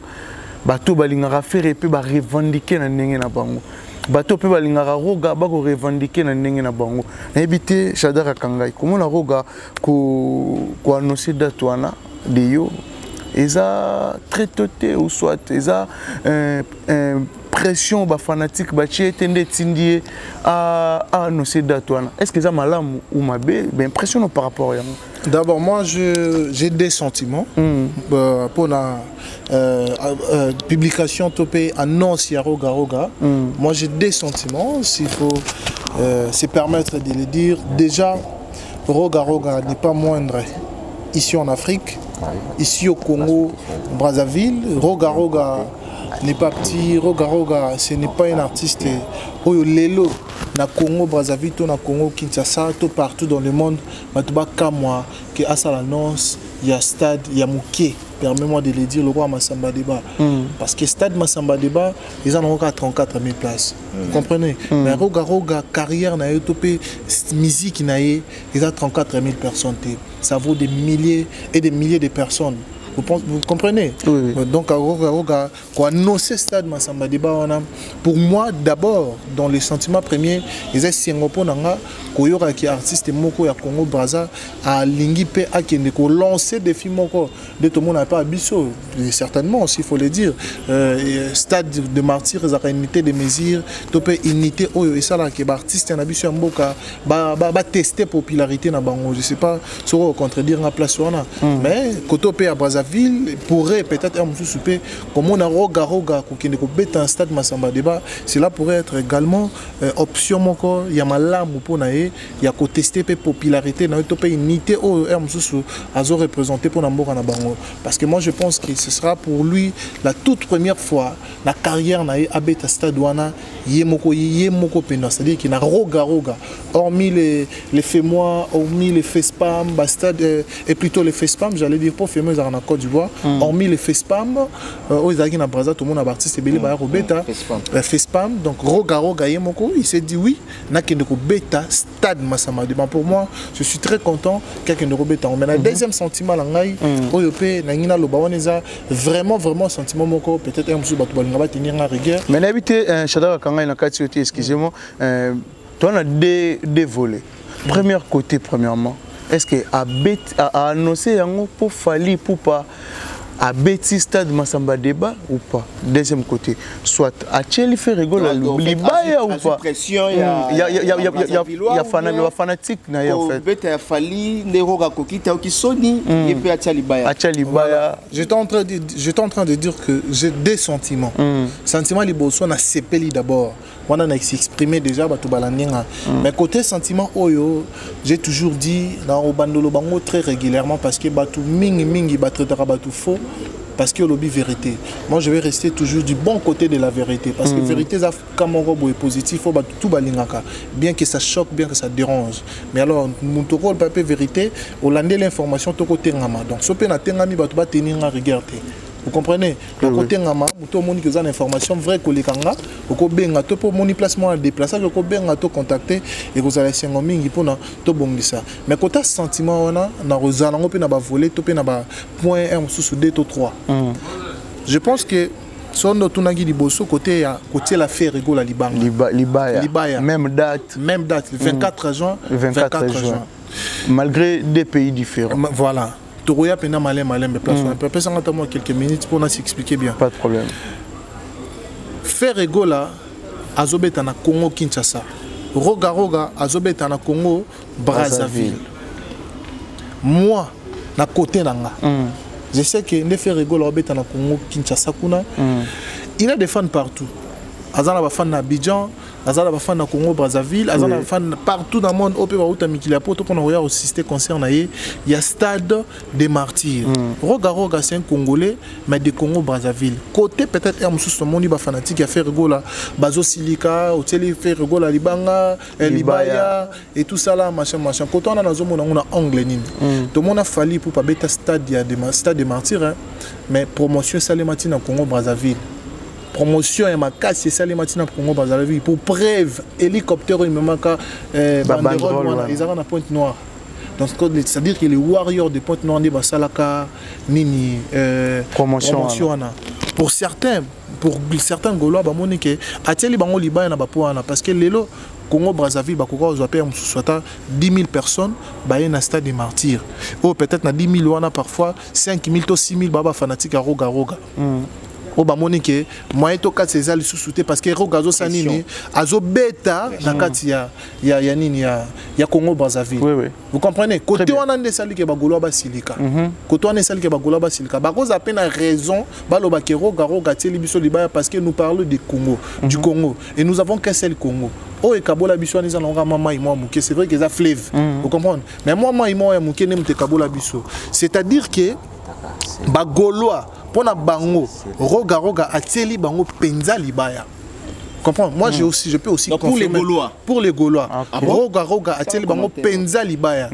bato balingara faire et puis ba revendiquer na ndenge na bango bato pe balingara Roga ba ko revendiquer na ndenge na bango na ebité Shadara Kangai comment na Roga ko annoncer date wana de yo eza très toté ou soit eza pression ba fanatique ba chietende tindie à annoncer date wana est-ce que ça malam ou mabe ben impression par rapport à d'abord moi j'ai des sentiments pour la publication topé annonce ya Roga moi j'ai des sentiments s'il faut se permettre de le dire déjà Roga n'est pas moindre ici en Afrique. Ici au Congo, Brazzaville, Roga n'est pas petit. Roga, ce n'est pas un artiste. Oyo lelo na Congo, Brazzaville, na Congo, Kinshasa, tout partout dans le monde. Matuba Kamwa, qui a ça l'annonce, il y a stade, il y a Mouké. Permets-moi de le dire, le roi Massamba Débat. Parce que stade Massamba Débat, ils en ont 34 000 places. Vous comprenez? Mais Roga, carrière, musique, ils ont 34 000 personnes. Ça vaut des milliers et des milliers de personnes. Vous comprenez? Oui. Donc, Roga, quoi, annoncer stade Massamba Débat, pour moi, d'abord, dans les sentiments premiers, ils ont Singapour, Koyora qui est artiste Moko ya Congo Brazza à Lingipe à Kendeko lancer des films Moko de tout le monde n'a pas Bisso certainement s'il faut le dire stade de martyrs ils unité de mesures topé unité oyo et ça là qui est artiste na biso mboka ba tester popularité na bango je sais pas sur contredire na place wana mais Kotopé à Brazzaville pourrait peut-être un souper comme on a Roga ko Kendeko bet un stade Massamba Débat cela pourrait être également option Moko ya malamu pour na il y a qu'à tester la popularité dans le unité au Azo représenté pour Namboka na bango parce que moi je pense que ce sera pour lui la toute première fois la carrière na abeta stade wana yemoko pena c'est-à-dire qu'il n'a Roga hormis les fémois hormis les FESPAM stade et plutôt les FESPAM j'allais dire pour fémois en Côte d'Ivoire hormis les FESPAM aux Zaki na Brazza tout le monde a artiste belé ba robeta FESPAM donc Roga yemoko il s'est dit oui na kendeko beta stade Massamba Débat pour moi je suis très content quelqu'un de robeta mais le deuxième sentiment langai oyopé nangina lobaoneza vraiment sentiment moko peut-être un monsieur bato balinga ba tenir en rigueur mais n'habité Shadara Kangai na kati oti excusez-moi toi on a deux volets premier côté premièrement est-ce que a annoncé yango pour Fali pour pas à Betty Stade Massamba Débat ou pas deuxième côté soit à Tcheli Ferrego la Libaya ou pas il y a fanatique en fait Beta ya Fali Neroga Kokita qui Sony et puis à Tchalibaya j'étais en train de dire que j'ai des sentiments sentiments liboso na sepeli d'abord on a exprimé déjà batu balandenga mais côté sentiment oyo j'ai toujours dit dans Obandolo bango très régulièrement parce que batu mingi batretara batu faux parce que lobby vérité moi je vais rester toujours du bon côté de la vérité parce que vérité ça comme robo est positif au tout balingaka bien que ça choque bien que ça dérange mais alors mutoko le papier vérité hollandais l'information to côté ngama donc sope na tengami batu ba tenir en rigueur. Vous comprenez? Le côté ngama, tout le monde qui a une information vraie que les kanga, au benga to pour mon placement à déplacer, au benga to contacter et vous allez s'en mingi pour na to bongisa. Mais côté sentiment on a na rozana on peut na ba voler, to peut na ba point 1 sous 2 to 3. Je pense que son notunagi liboso côté la Ferrego la Libaya. Même date, le 24 juin. Malgré des pays différents. Voilà. Toroya pena malin mais place on peut passer notamment quelques minutes pour nous expliquer bien. Pas de problème. Ferrego là azobeta na Congo Kinshasa. Roga azobeta na Congo Brazzaville. Moi na côté nanga. Je sais que ne Ferrego là azobeta na Congo Kinshasa kuna. Il a des fans partout. Azana ba fan na Abidjan, azala ba fan na Congo Brazzaville, azala fan partout dans le monde au pays où mikili poto pour nous assister concert na il y a Stade des Martyrs. Roga c'est un Congolais mais de Congo Brazzaville. Côté peut-être un mususu moni ba fanatique a fait rigola Bazo Silika, Oteli fait rigola Libanga, Libaya et tout ça là machin. Côté on a on a anglais nini. Tout le monde a fallu pour pas bêta Stade des Martyrs mais promotion Salemati na Congo Brazzaville. Promotion et ma casse c'est Salemati na Congo Brazzaville pour preuve hélicoptère il me manque banderole ils ont la Pointe Noire. Donc c'est-à-dire que les warriors de Pointe Noire de Salaka nini promotion pour certains Gaulois ba monike ateli bango libaya na bapoana parce que lelo Congo Brazzaville bakoka ozoape soit 10 000 personnes ba na Stade des Martyrs ou peut-être na 10 000 wana parfois 5 000 to 6 000 baba fanatiques à roga o ba monike moyen to 4 ces ali sous-souté parce que rogazo sanini azo beta na kati ya nini ya Congo Brazzaville. Vous comprenez côté wana nde sali ke ba Gaulois ba silika côté wana sali ke ba Gaulois ba silika ba cause à peine raison ba lo ba ke roga teli biso libaya parce que nous parlons du Congo du Congo et nous avons qu'un seul Congo. Oh et kabola biso ni zalonga mama imo muke c'est vrai que ça fleuve. Vous comprenez mais moi imo ya muke ne mte kabola biso c'est-à-dire que ba Gaulois pona bango roga ateli bango penza libaya. Comprends? Moi je peux aussi confirmer pour les Gaulois roga ateli bango penza libaya.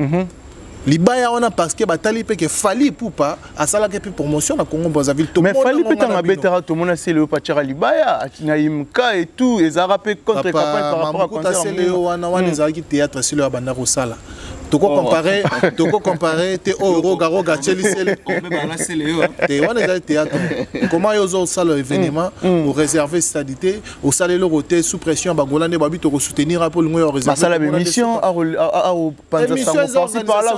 Libaya on a parce que batali pe que fali poupa asala ke promotion na Congo Brazzaville to mais fali pe tanga betera to mona c'est le pachara libaya na imka et tout et zarape contre campagne par rapport à concert c'est le wana ezaki théâtre c'est le banda rosala. Toko comparer te roga teli sel on peut balancer le te wana ezali théâtre comment yozo sala événement au réserver stadité au saler le roté sous pression ba golande ba bito ko soutenir pour le réserver sala émission à panza ça par là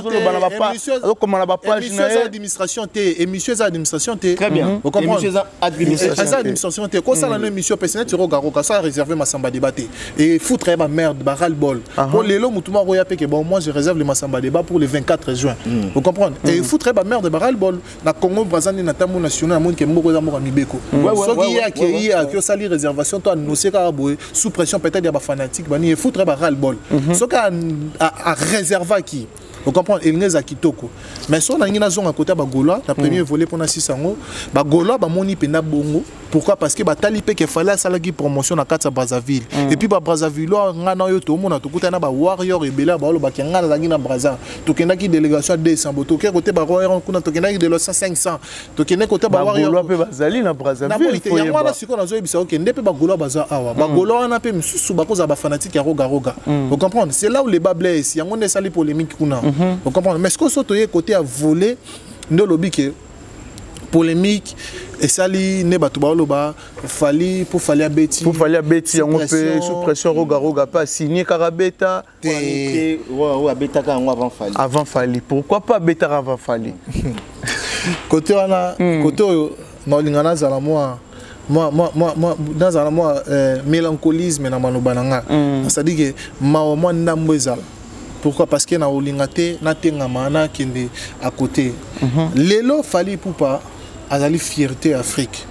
administration très bien vous comprenez administration quoi ça la émission personnelle tu roga ça réserver ma samba débatté et foutre ma merde ba ral bol pour les lots mutuma roya pe que bon moi je réserve le Massamba débat pour le 24 juin vous comprenez et foutre ma merde ba ral bol na Congo Brazzaville na tamu national monde que moko za moko mibeko so qui a qui sali réservation toi annoncer ka boy sous pression peut-être ya ba fanatique bani et foutre ba ral bol so ka a réserver qui vous comprenez il n'est à kitoko mais si on a une zone à côté de Gaulois la première volée pour Nassi Sango Gaulois ba moni pena bongo pourquoi parce que batali pe que fallait ça la promotion na kata Brazzaville et puis ba Brazzaville ngana yo to mona to kutana ba warrior rebelle ba lo ba ngana za ngina Brazza to kenda ki délégation de Sambo to côté ba warrior kuna to kenda ki de 500 to kenda côté ba warrior Gaulois pe bazali na Brazzaville il y a wana siko na zo ebisa OK ndepe ba Gaulois baza awa ba Gaulois na pe misusu ba koza ba fanatique ya roga vous comprenez c'est là où les bas blessent yango ne sali polémique kuna vous comprenez mais ce que soit côté à voler ne lobby que polémique et sali ne batu ba loba fali pour fali abeti on peut sous pression roga pas signer karabeta abeta ka avant fali pourquoi pas beta avant fali côté wana côté no lingana za la moi dans un moi mélancolisme na manoba nanga c'est-à-dire que moi ndambo ezala. Pourquoi? Parce que na olingate na tenga mana kende à côté. Lelo Fally Ipupa azali fierté Afrique.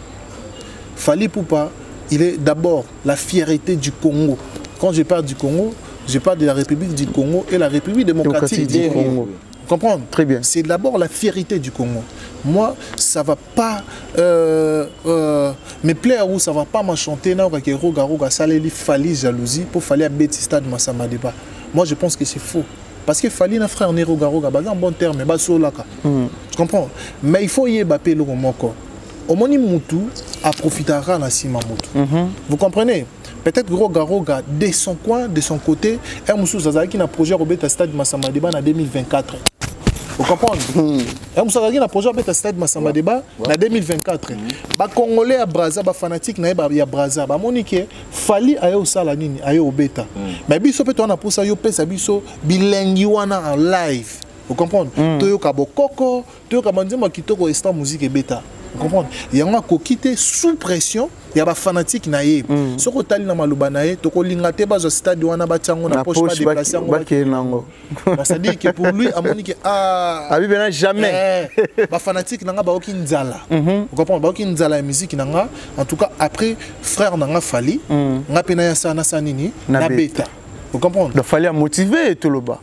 Fally Ipupa, il est d'abord la fierté du Congo. Quand je parle du Congo, je parle de la République du Congo et la République démocratique du Congo. Vous comprenez? Très bien. C'est d'abord la fierté du Congo. Moi, ça va pas me plaire ou ça va pas m'enchanter na que roga saleli Fally jalousie pour Fally à Beti Stade Massamba débat. Moi, je pense que c'est faux. Parce que Fally na frère né roga bah un bon terme mais baso laka. Tu comprends? Mais il faut y ébaper le moko. Omoni mutu a profitera na sima mutu. Vous comprenez? Peut-être roga de son coin, de son côté, un Moussou Zazaki qui a projet Robert Stade Massamba débat en 2024. Vous comprenez? Un Moussou Zazaki a projet Robert Stade Massamba débat en 2024. Ba Congolais à Brazza, ba fanatique na ya Brazza, ba monique Fally ayo osala nini, ayo obeta. Mais biso peut on a pour ça yo pesa biso bilingi wana en live. Vous comprenez? Toyo kabo koko, toyo kabandima kitoko instant musique beta. Vous comprenez? Il y a un coquité sous pression. Il y a des fanatiques naïe. Ce que tu as na maluba naïe, tu as l'ingate bas au stade où on a bâtiment na poche pas déplacé. Ça dit que pour lui, à mon que ah, jamais. Les fanatiques n'ont pas aucune zala. Vous comprenez? Pas aucune zala musique n'anga. En tout cas, après frère n'a pas fallu, n'a pas na ça na sanini, na bêta. Vous comprenez? Il fallait motiver tout le bas.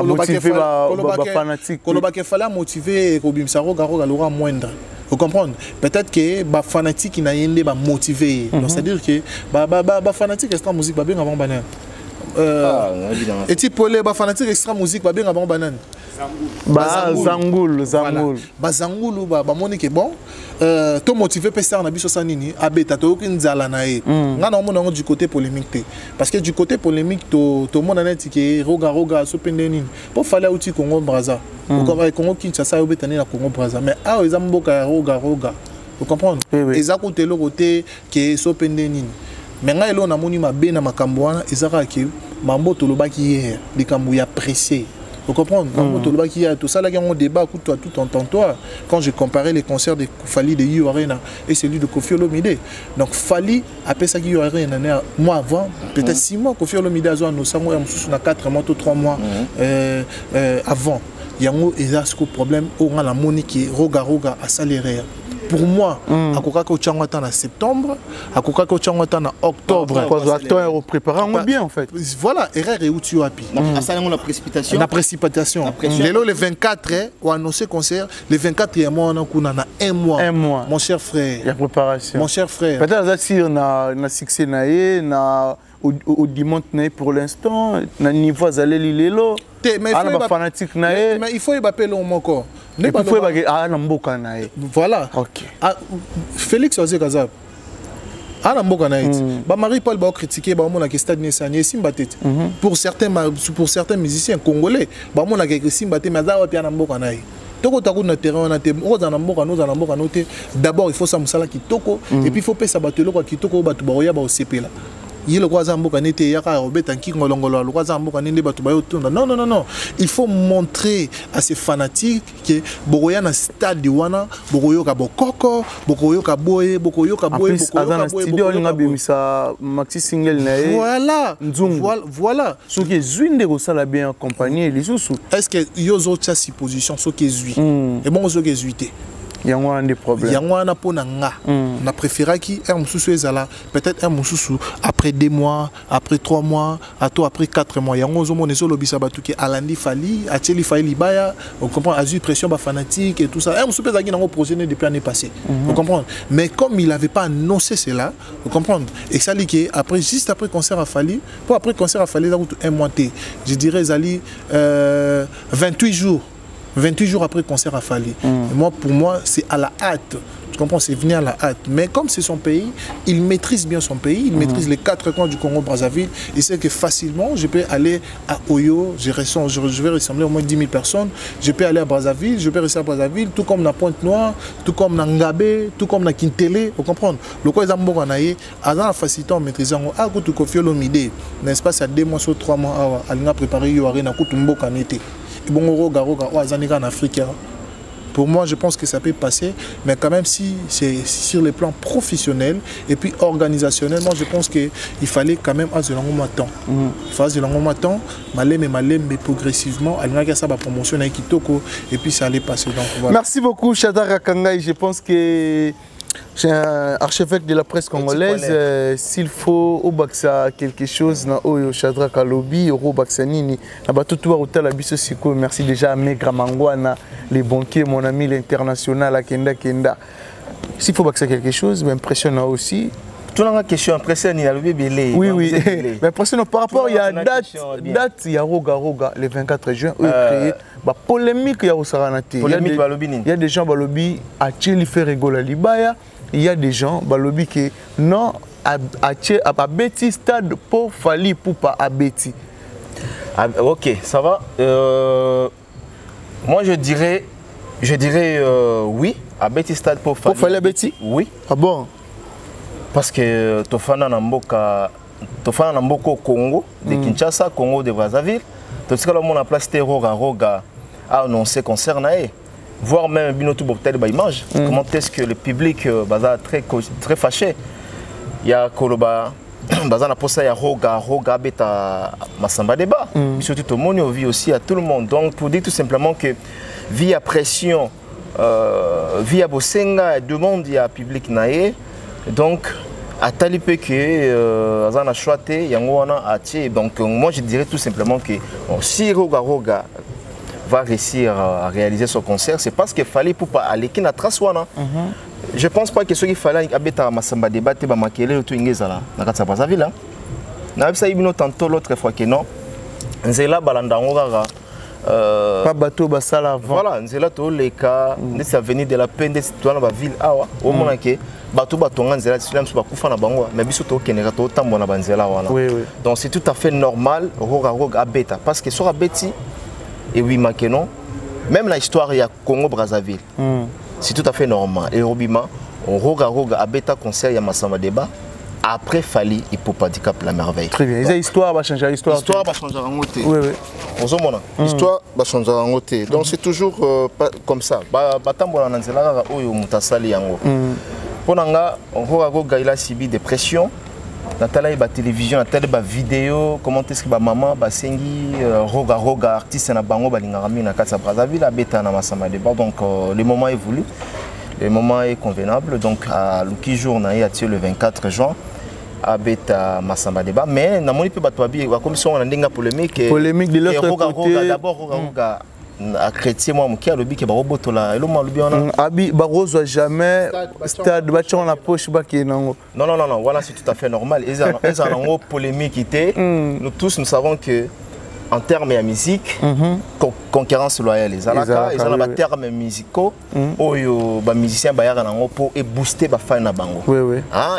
Motiver les fanatiques. Il fallait motiver Robim Saro Garo Galora moindre. Vous comprenez? Peut-être que les fanatiques qui n'ont motivé. C'est-à-dire que les fanatiques extra musique va bien avant banane. Et tu peux les fanatiques extra musique va bien avant banane. Zangoul. Zangoul, Monique bon. To motivé personne na biso sanini abeta to kinzala na e nga na mona du côté polémique parce que du côté polémique to mona net ki roga so pendeni pour fallait outil Congo Brazza Congo Kinshasa obeta na Congo Brazza mais ah ils amboka roga vous comprenez eza côté le côté qui so pendeni mais nga elo na moni mabe na makambo wana ezaka ki mambo to lobaki hier likambo ya pressé. Vous comprenez? Tout ça, là, il y a un débat, tout entends-toi. Quand j'ai comparé les concerts de Fally de Yu Arena et celui de Koffi Olomide. Donc, Fally, après ça, Yu Arena, moi avant, peut-être 6 mois, Koffi Olomide a nous sommes 4 mois ou 3 mois avant. Il y a un problème, on a la monnaie qui est roga à salaire. Pour moi, à Kokako Tchangwata en septembre, à Kokako Tchangwata en octobre. Attends, préparons bien en fait. Voilà, erreur et où tu as pu. La précipitation. La précipitation. Le 24, on a annoncé concert. Le 24, il y a un mois. Mon cher frère. Il y a préparation. Mon cher frère. Peut-être si on a succès au dimanche pour l'instant, on a niveau d'aller lilo. Mais il faut y appeler mon corps. Voilà. Félix Ozé Kazab. Marie-Paul va critiquer pour certains musiciens congolais. D'abord, il faut ça kitoko et puis il faut payer ça kitoko il le non. Il faut montrer à ces fanatiques que Boroya na stade de Wana, Boroyo ka bokoko, Boroyo ka boye, Boroyo ka boye, voilà. Ce qui est zuine de ça bien accompagné les sous. Est-ce que yozo tcha supposition ce qui est zui et bon ce qui est zuité. Il y a un des problèmes. Il y a un peu on a préféré qui un moussou peut-être un moussou après 2 mois, après 3 mois, après 4 mois. Il y a un monde sur le bisabatu qui Alandi Fally, Acheli Fally Baya, on comprend Azur pression fanatique et tout ça. Un moussou peut être un projet depuis l'année passée. Vous comprenez? Mais comme il n'avait pas annoncé cela, vous comprenez? Et ça dit que après juste après concert à Fally, pour après concert à Fally, un mois je dirais Zali 28 jours. 28 jours après le concert à Fally. Pour moi, c'est à la hâte. Tu comprends, c'est venu à la hâte. Mais comme c'est son pays, il maîtrise bien son pays. Il maîtrise les 4 coins du Congo-Brazzaville. Il sait que facilement, je peux aller à Oyo. Je vais rassembler au moins 10 000 personnes. Je peux aller à Brazzaville. Je peux rester à Brazzaville. Tout comme dans Pointe-Noire, tout comme dans Ngabé, tout comme dans Kintélé. Vous comprenez? Le quoi, ils ont la facilité en maîtrisant. Ah, quand tu confies l'omidé, n'est-ce pas, ça 2 mois ou 3 mois, elle a préparé Yo Arena, Koutumbo Kanete. En Afrique. Pour moi, je pense que ça peut passer, mais quand même, si c'est sur le plan professionnel et puis organisationnel, moi je pense qu'il fallait quand même avoir un temps. Il fallait un temps, mais progressivement, ça va promotionner Kitoko et puis ça allait passer. Donc, voilà. Merci beaucoup, Chadara Kangai. Je pense que c'est un archevêque de la presse congolaise. S'il faut au Baksa quelque chose, na Oyo Chadra Kalobi, au Baksanini, na Batutua Hotel Abisso Siko. Merci déjà à Megra Mangwana, les banquiers, mon ami l'international à Kenda. S'il faut Baksa quelque chose, m'impressionnant aussi. Tout la question impressionnante, il y a le bébé. Oui. Mais impressionnant par rapport, il y a date, il y a Roga, le 24 juin, où il créé la polémique, il y a au Saranate. Il y a des gens qui ont fait rigoler Libaya. Il y a des gens qui non, à Betty stade pour Fally pour pas à Betty. Ok, ça va. Moi je dirais oui, à Betty stade pour Fally. Pour Fally à Betty? Oui. Ah bon? Parce que Tofana Namboka au Congo, de Kinshasa, Congo de Brazzaville, tout ce que l'on a placé Roga a annoncé concernant voire même Binotou Bobtel Baimage. Comment est-ce que le public est très fâché? Il y a Koloba, Bazana Posa, il y a Roga Beta Massamba débat. Surtout tout le monde vit aussi à tout le monde. Donc pour dire tout simplement que via pression, via Bosenga, demande il y a public naé. Donc atali pe que azana choité yango wana atie. Donc moi je dirais tout simplement que si Roga Roga va réussir à réaliser son concert, c'est parce qu'il fallait pour pas aller qui na trace wana. Je pense pas que ce qu'il fallait abeta masamba débattre ba makele tout ingezala na katsa Brazzaville. Na bisa ibino tantôt l'autre fois que non. Nzela balanda ngora pas bateau basala avant. Voilà, nzela to leka, ndesi avenue de la paix ndesi to na ba ville awa. Au moment que bateau batonga nzela silam so bakufa na bango, mais biso to kenera to tambo na banzela wana. Oui oui. Donc c'est tout à fait normal Roga abeta parce que sur abeti et oui makeno même la histoire il y a Congo Brazzaville. C'est tout à fait normal. Et Robima, Roga abeta concert il y a Massamba débat. Après Fali, il peut pas dire cap la merveille. Très bien. Donc, l'histoire va changer. L'histoire va changer en côté. Oui, oui. L'histoire va changer en côté. Donc c'est toujours comme ça. Batambola nanzela oyo mutasali yango. Ponanga Roga il a subi des pressions. Natala ba télévision, natala ba vidéo, comment est-ce que ba maman ba sengi Roga artiste na bango balingara mi na katsa Brazzaville abeta na Massamba débat. Donc le moment est voulu. Le moment est convenable, donc à l'ouki jour on a eu le 24 juin à Beta Massamba débat, mais na moni pe batwabi comme si on a une polémique de l'autre côté. D'abord Roga a chrétien moi qui a le bic ba robotola elo ma lubi on abi ba rozo jamais stade ba on la poche ba ki nango. Non, voilà c'est tout à fait normal. Ils ont polémique était. Nous tous nous savons que en termes de musique, concurrence loyale. Ils ont des termes musicaux où les musiciens pour booster les fans na bango.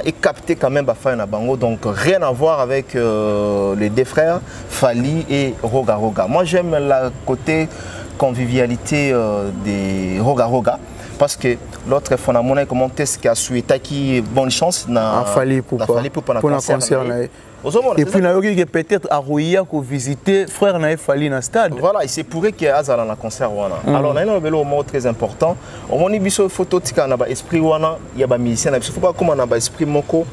Et capter quand même les fans na bango. Donc rien à voir avec les deux frères, Fali et Roga. Moi j'aime la côté convivialité de Roga. Parce que l'autre fois, on a commenté ce qui a souhaité qui bonne chance na Fali pour un concert. Et puis, il y a peut-être à Rouya pour visiter frère na Fali na stade. Voilà, et c'est pour que Azala na concert wana. Alors, on a un mot très important. On a une photo tika na ba esprit wana, il y a ba musicien, il faut pas comme na ba esprit moko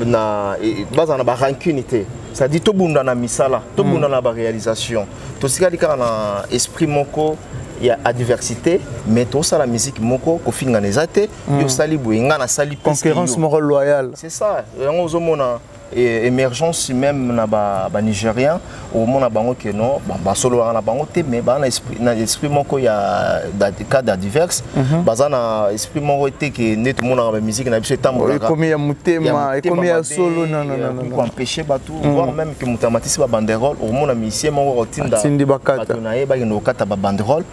na base na ba rancunité. Ça dit tout bunda na misala, tout bunda na ba réalisation. Tout ce qui na esprit moko il y a diversité, mais tout ça la musique moko ko finga nezate, yo sali boinga na sali concurrence morale loyale. C'est ça. On zomona émergence même na ba nigérien au monde bango que non ba solo na bango te mais ba na esprit moko ya cas divers bazana esprit moko te que net monde na musique na biso tambola comme ya mutema et comme ya solo non pour empêcher batou voire même que mutamatisi ba banderole au monde musicien moko rotinda bakata na ye ba no kata ba banderole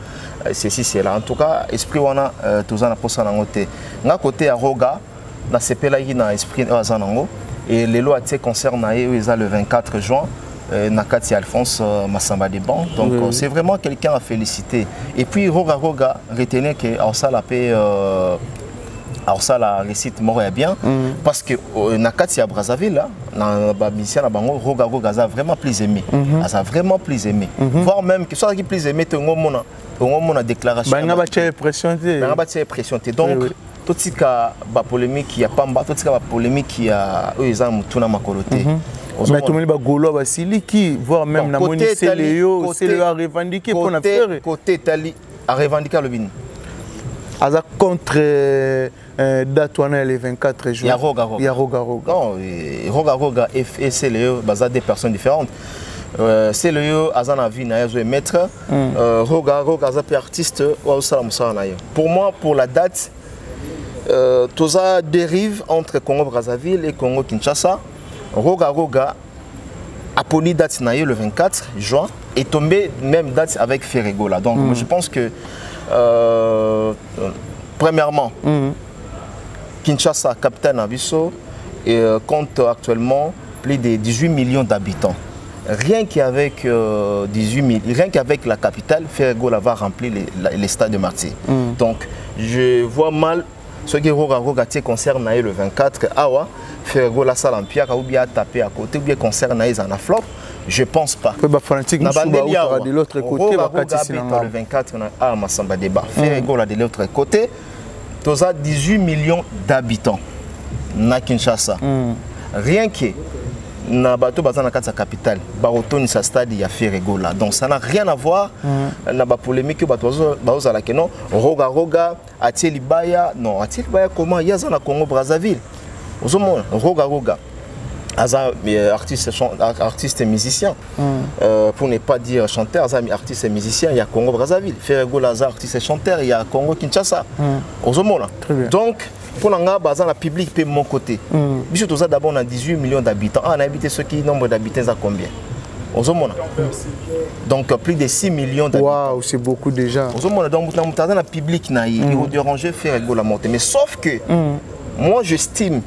ceci c'est là en tout cas esprit wana tozana posa na ngote nga côté ya Roga na sepela na esprit azanango. Et les lois concernent le 24 juin, Nakati Alphonse Massamba débat. Donc c'est vraiment quelqu'un à féliciter. Et puis Roga retenez que Arsala paix Arsala récite mort bien parce que Nakati à Brazzaville na mission na bango Roga a vraiment plus aimé. A vraiment plus aimé. Voire même que soit qui plus aimé te ngomona déclaration. Ba nga ba pression te. Donc tout ce qui a polémique qui a pamba tout ce qui a polémique qui a eux ils ont tout na makoloté mais tout le monde golo basili qui voire même na moni c'est le a revendiqué pour na faire côté Tali a revendiqué le bin aza contre date wana le 24 juin il y a Roga non Roga et c'est le bazar des personnes différentes c'est le azana vie na yazo maître Roga za artiste ou sala musala na yo pour moi pour la date tout ça dérive entre Congo Brazzaville et Congo Kinshasa. Roga a poni date le 24 juin et tombé même date avec Ferregola. Donc je pense que premièrement Kinshasa capitaine Abisso compte actuellement plus de 18 millions d'habitants. Rien qu'avec 18 000, rien qu'avec la capitale, Ferregola va remplir les stades de Marseille. Donc je vois mal ce qui Roga concerne le 24 awa Ferregola Salampia ou bien taper à côté ou bien concerne en flop je pense pas de l'autre côté le 24 à Massamba débat Ferregola de l'autre côté tous à 18 millions d'habitants na Kinshasa rien que na bateau bazana kata capitale barotoni sa stade ya Ferregola donc ça n'a rien à voir na ba polémique bato bazala que non Roga atie libaya non atie libaya comment yaza na Congo Brazzaville Roga Roga. Artiste et musicien, pour ne pas dire chanteur, artiste et musicien, il y a Congo Brazzaville, Ferrego Laza, artiste et chanteur, il y a Congo Kinshasa. Donc, pour le public, de mon côté, d'abord on a 18 millions d'habitants. On a habité ceux qui nombre d'habitants à combien? Donc plus de 6 millions d'habitants. Waouh, c'est beaucoup déjà. Donc le public, il faut déranger Ferrego la montée. Mais sauf que moi j'estime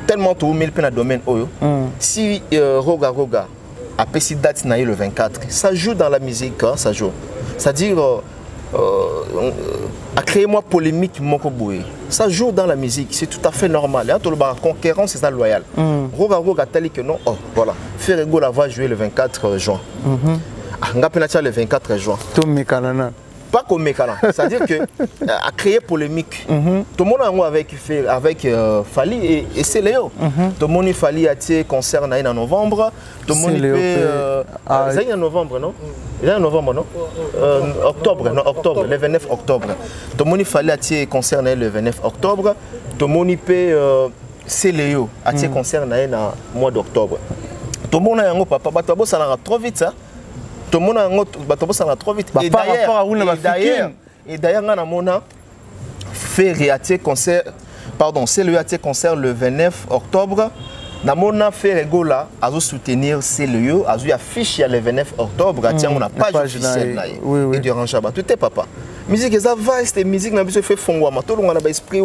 tellement tout le monde domaine si Roga Roga a pété date le 24, ça joue dans la musique, hein, ça joue. C'est-à-dire à créer moi polémique ça joue dans la musique, c'est tout à fait normal. La concurrence c'est ça loyal. Roga Roga tali que non, voilà. Ferrego la va jouer le 24 juin. On a le 24 juin. Pas comme mécanin, c'est-à-dire que à créer polémique. Tout le monde a avec Fali et c'est Léo. Tout le monde Fali a été concert en novembre. Tout le monde c'est en novembre, non? Il est en novembre, non? Octobre, non, octobre, le 29 octobre. Tout le monde Fali a été concert le 29 octobre. Tout le monde c'est Léo a été concert en mois d'octobre. Tout le monde a un papa, ça va trop vite ça. Tout le monde a trop vite. Et d'ailleurs, on a fait concert, pardon, c'est le concert le 29 octobre. On a fait Regola à soutenir CLE, à afficher le 29 octobre. On a page officielle. Et de Ranchaba. Tout est papa. Musique, ça va, c'est musique, on a fait fondement. Tout le monde a esprit,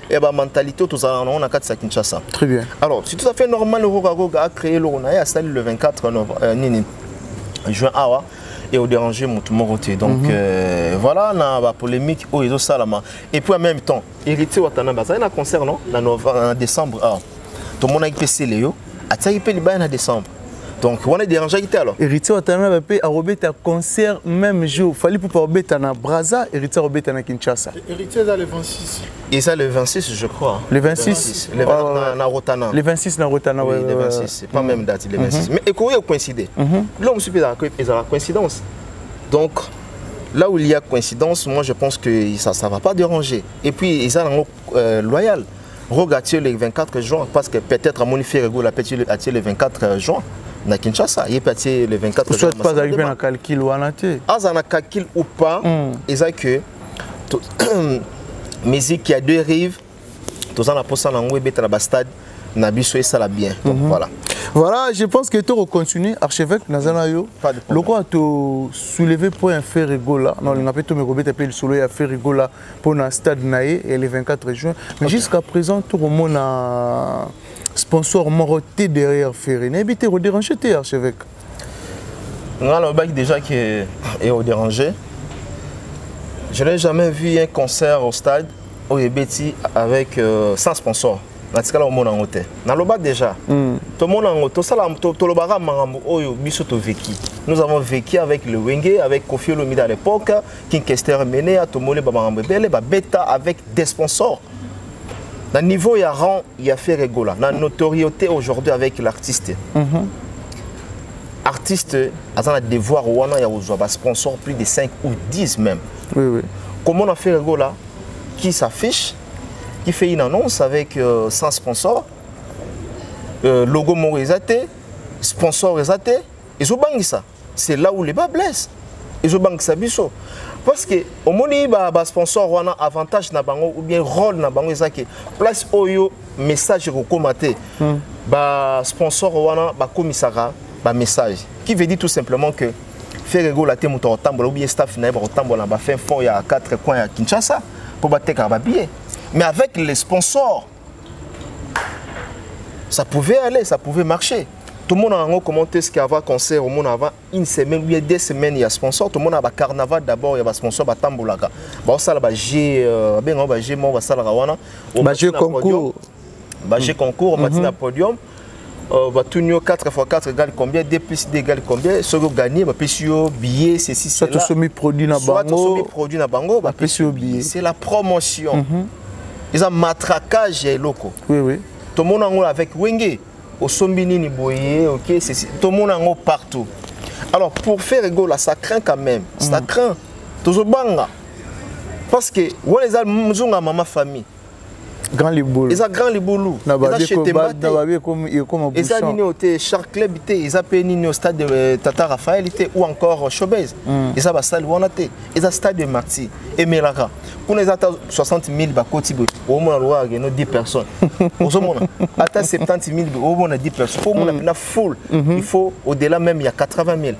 et la mentalité, tout ça, on a 4 Kinshasa. Très bien. Alors, c'est tout à fait normal, le Roga a créé le 24 juin et au déranger mon côté. Donc voilà, on a la polémique au réseau Salama. Et puis en même temps, héritier Watana, ça y a un concert non? En décembre. Tout le monde a été Léo, a été en décembre. Donc on a dérangé alors. Héritier Watana a robé un concert même jour. Fallait pour pas robé à Brazza, héritier robé à Kinshasa. Héritier dans le 26. Et ça le 26 je crois. Le 26 na Rotana. Le 26 na Rotana, oui. Le 26, c'est pas même date, le 26. Mais écoutez, il coïncide. Là, on se peut la coïncidence. Donc, là où il y a coïncidence, moi je pense que ça ne va pas déranger. Et puis, ils sont loyal. Regardez le 24 juin, parce que peut-être à Monifier Rego l'a pété le 24 juin. Na Kinshasa, il peut être le 24 juin. Soit pas arrivé à calcul ou à naté. Ah, ça n'a calcul ou pas, ils ont que musique qui a deux rives, tout ça, on a posé dans le web, dans le stade, on a et ça l'a bien. Donc voilà. Voilà, je pense que tu vas continuer, archevêque Nazanayo. Le quoi tu soulevé pour un fait rigola. Non, on a fait tout me remettre le soulevé à faire rigola pour un stade naïe et le 24 juin. Mais jusqu'à présent, tout le monde a sponsor moroté derrière Ferré. N'habitez au déranger, archevêque. On a le bac déjà qui est au déranger. Je n'ai jamais vu un concert au stade au Ebeti avec sans sponsor. Dans ce cas-là, on a hôtel. Dans le bas déjà, tout le monde a hôtel. Nous avons vécu avec le Wenge, avec Kofi Olomide à l'époque, King Kester Mené, Tomole Babambebele, Beta avec des sponsors. Dans le niveau, il y a rang, il y a fait rigola. Dans la notoriété aujourd'hui avec l'artiste. Artiste, à un devoir, il y a un sponsor plus de 5 ou 10 même. Oui, oui. Comment on a fait rigola qui s'affiche, qui fait une annonce avec 100 sponsors, logo Morizate, sponsor Rezate, et ça. C'est là où les bas blessent. Ils ont ça biso. Parce que au moment où sponsor wana avantage na bango ou bien rôle na bango ezaki place oyo message ko komate ba sponsor wana ba komisara ba message qui veut dire tout simplement que faire rigola te muto tambola ou bien staff na ba tambola ba fin fond ya 4 coins à Kinshasa pour battre ba billet. Mais avec les sponsors, ça pouvait aller, ça pouvait marcher. Tout le monde a commenté ce qu'il y avait concert, au monde avant une semaine ou 2 semaines, il y a sponsor. Tout le monde a un carnaval d'abord, il y a un sponsor, il y a un tamboulaka. Il y a un concours. Il concours, il y a un podium. Il y a 4x4 égale combien, 2 plus 2 égale combien. Ceux qui gagnent, il y a un billet, ceci, cela. Soit semi-produit dans Bango, c'est la promotion. Ils ont un matraquage local. Oui, oui. Tout le monde a avec Wenge, au Sombini Niboye, ok, tout le monde a partout. Alors pour faire rigoler, ça craint quand même. Ça craint. Tout le monde. Parce que on les a maman famille. Grand Liboulou. Ils ont Grand Liboulou. Ils ont chez Tembate. Ils ont nini au Shark Club, ils ont nini au stade de Tata Raphaël ou encore Showbiz. Ils ont stade Wanate. Ils ont stade de Marty et Melara. Pour les attaques 60 000 bakoti, au moins il y a 10 personnes. Au moins, attaque 70 000, au moins 10 personnes. Pour moi, la foule, il faut au-delà même il y a 80 000.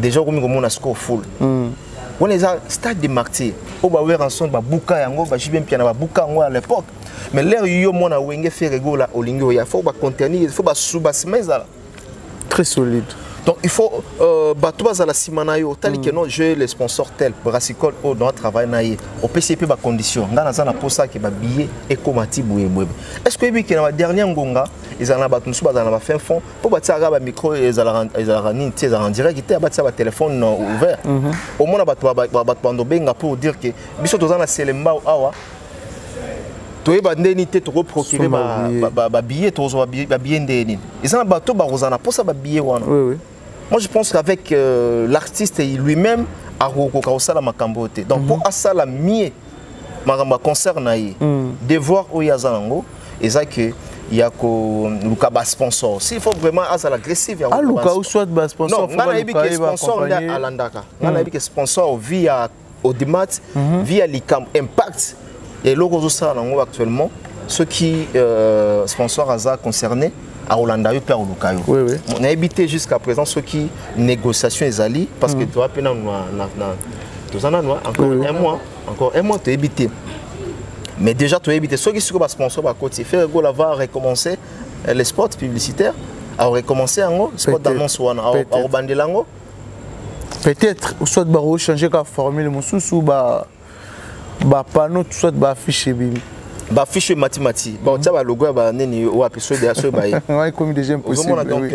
Déjà, comme on a score full. On les a stade de Marty. On va voir ensemble Babuka yango, Bajibem Piana Babuka yango à l'époque. Mais l'air yo mon a wenge fait rigola au lingo, il faut contenir, il faut sous-basser. Très solide. Donc il faut battre la simanayo, tel que non, j'ai les sponsors tels, Brassicole au dans travail naïe, au PCP ba condition, dans la pour ça qui va billet et comati boué. Est-ce que il y a la dernière ngonga, ils en a battu sous dans la fin fond pour battre un micro et ils en direct, ils ont battu un téléphone ouvert. Au moins battu bando benga pour dire que biso dans la selemba awa tu es bandé te to procurer ba billet to zo ba billet ndeni ils ont bateau ba rozana pour ça ba billet wana. Oui. Moi je pense qu'avec l'artiste lui-même a roko sala makambote donc pour ça la mie magamba concert naïe devoir o yazango et ça que il y a ko luka ba sponsor s'il faut vraiment à l'agressif ah luka ou soit ba sponsor non ngana ibi que sponsor na alandaka ngana ibi que sponsor via Audimat via l'ICAM Impact. Et là, actuellement, ceux qui sponsors ASA concernés, à Hollanda, ils perdent le caillou. On a évité jusqu'à présent ceux qui négociations les alliés, parce que tu vois, encore un mois, tu as évité. Mais déjà, tu as évité. Ceux qui sont sponsors, ils faire recommencer les spots publicitaires, à recommencer en spot d'annonce ou à rebander l'ango. Peut-être, soit de changer la formule, ou panneau tout soit affiché bibi ba affiché mathématique bon ça va logo ba neni ou épisode de ce bail ouais comme déjà impossible donc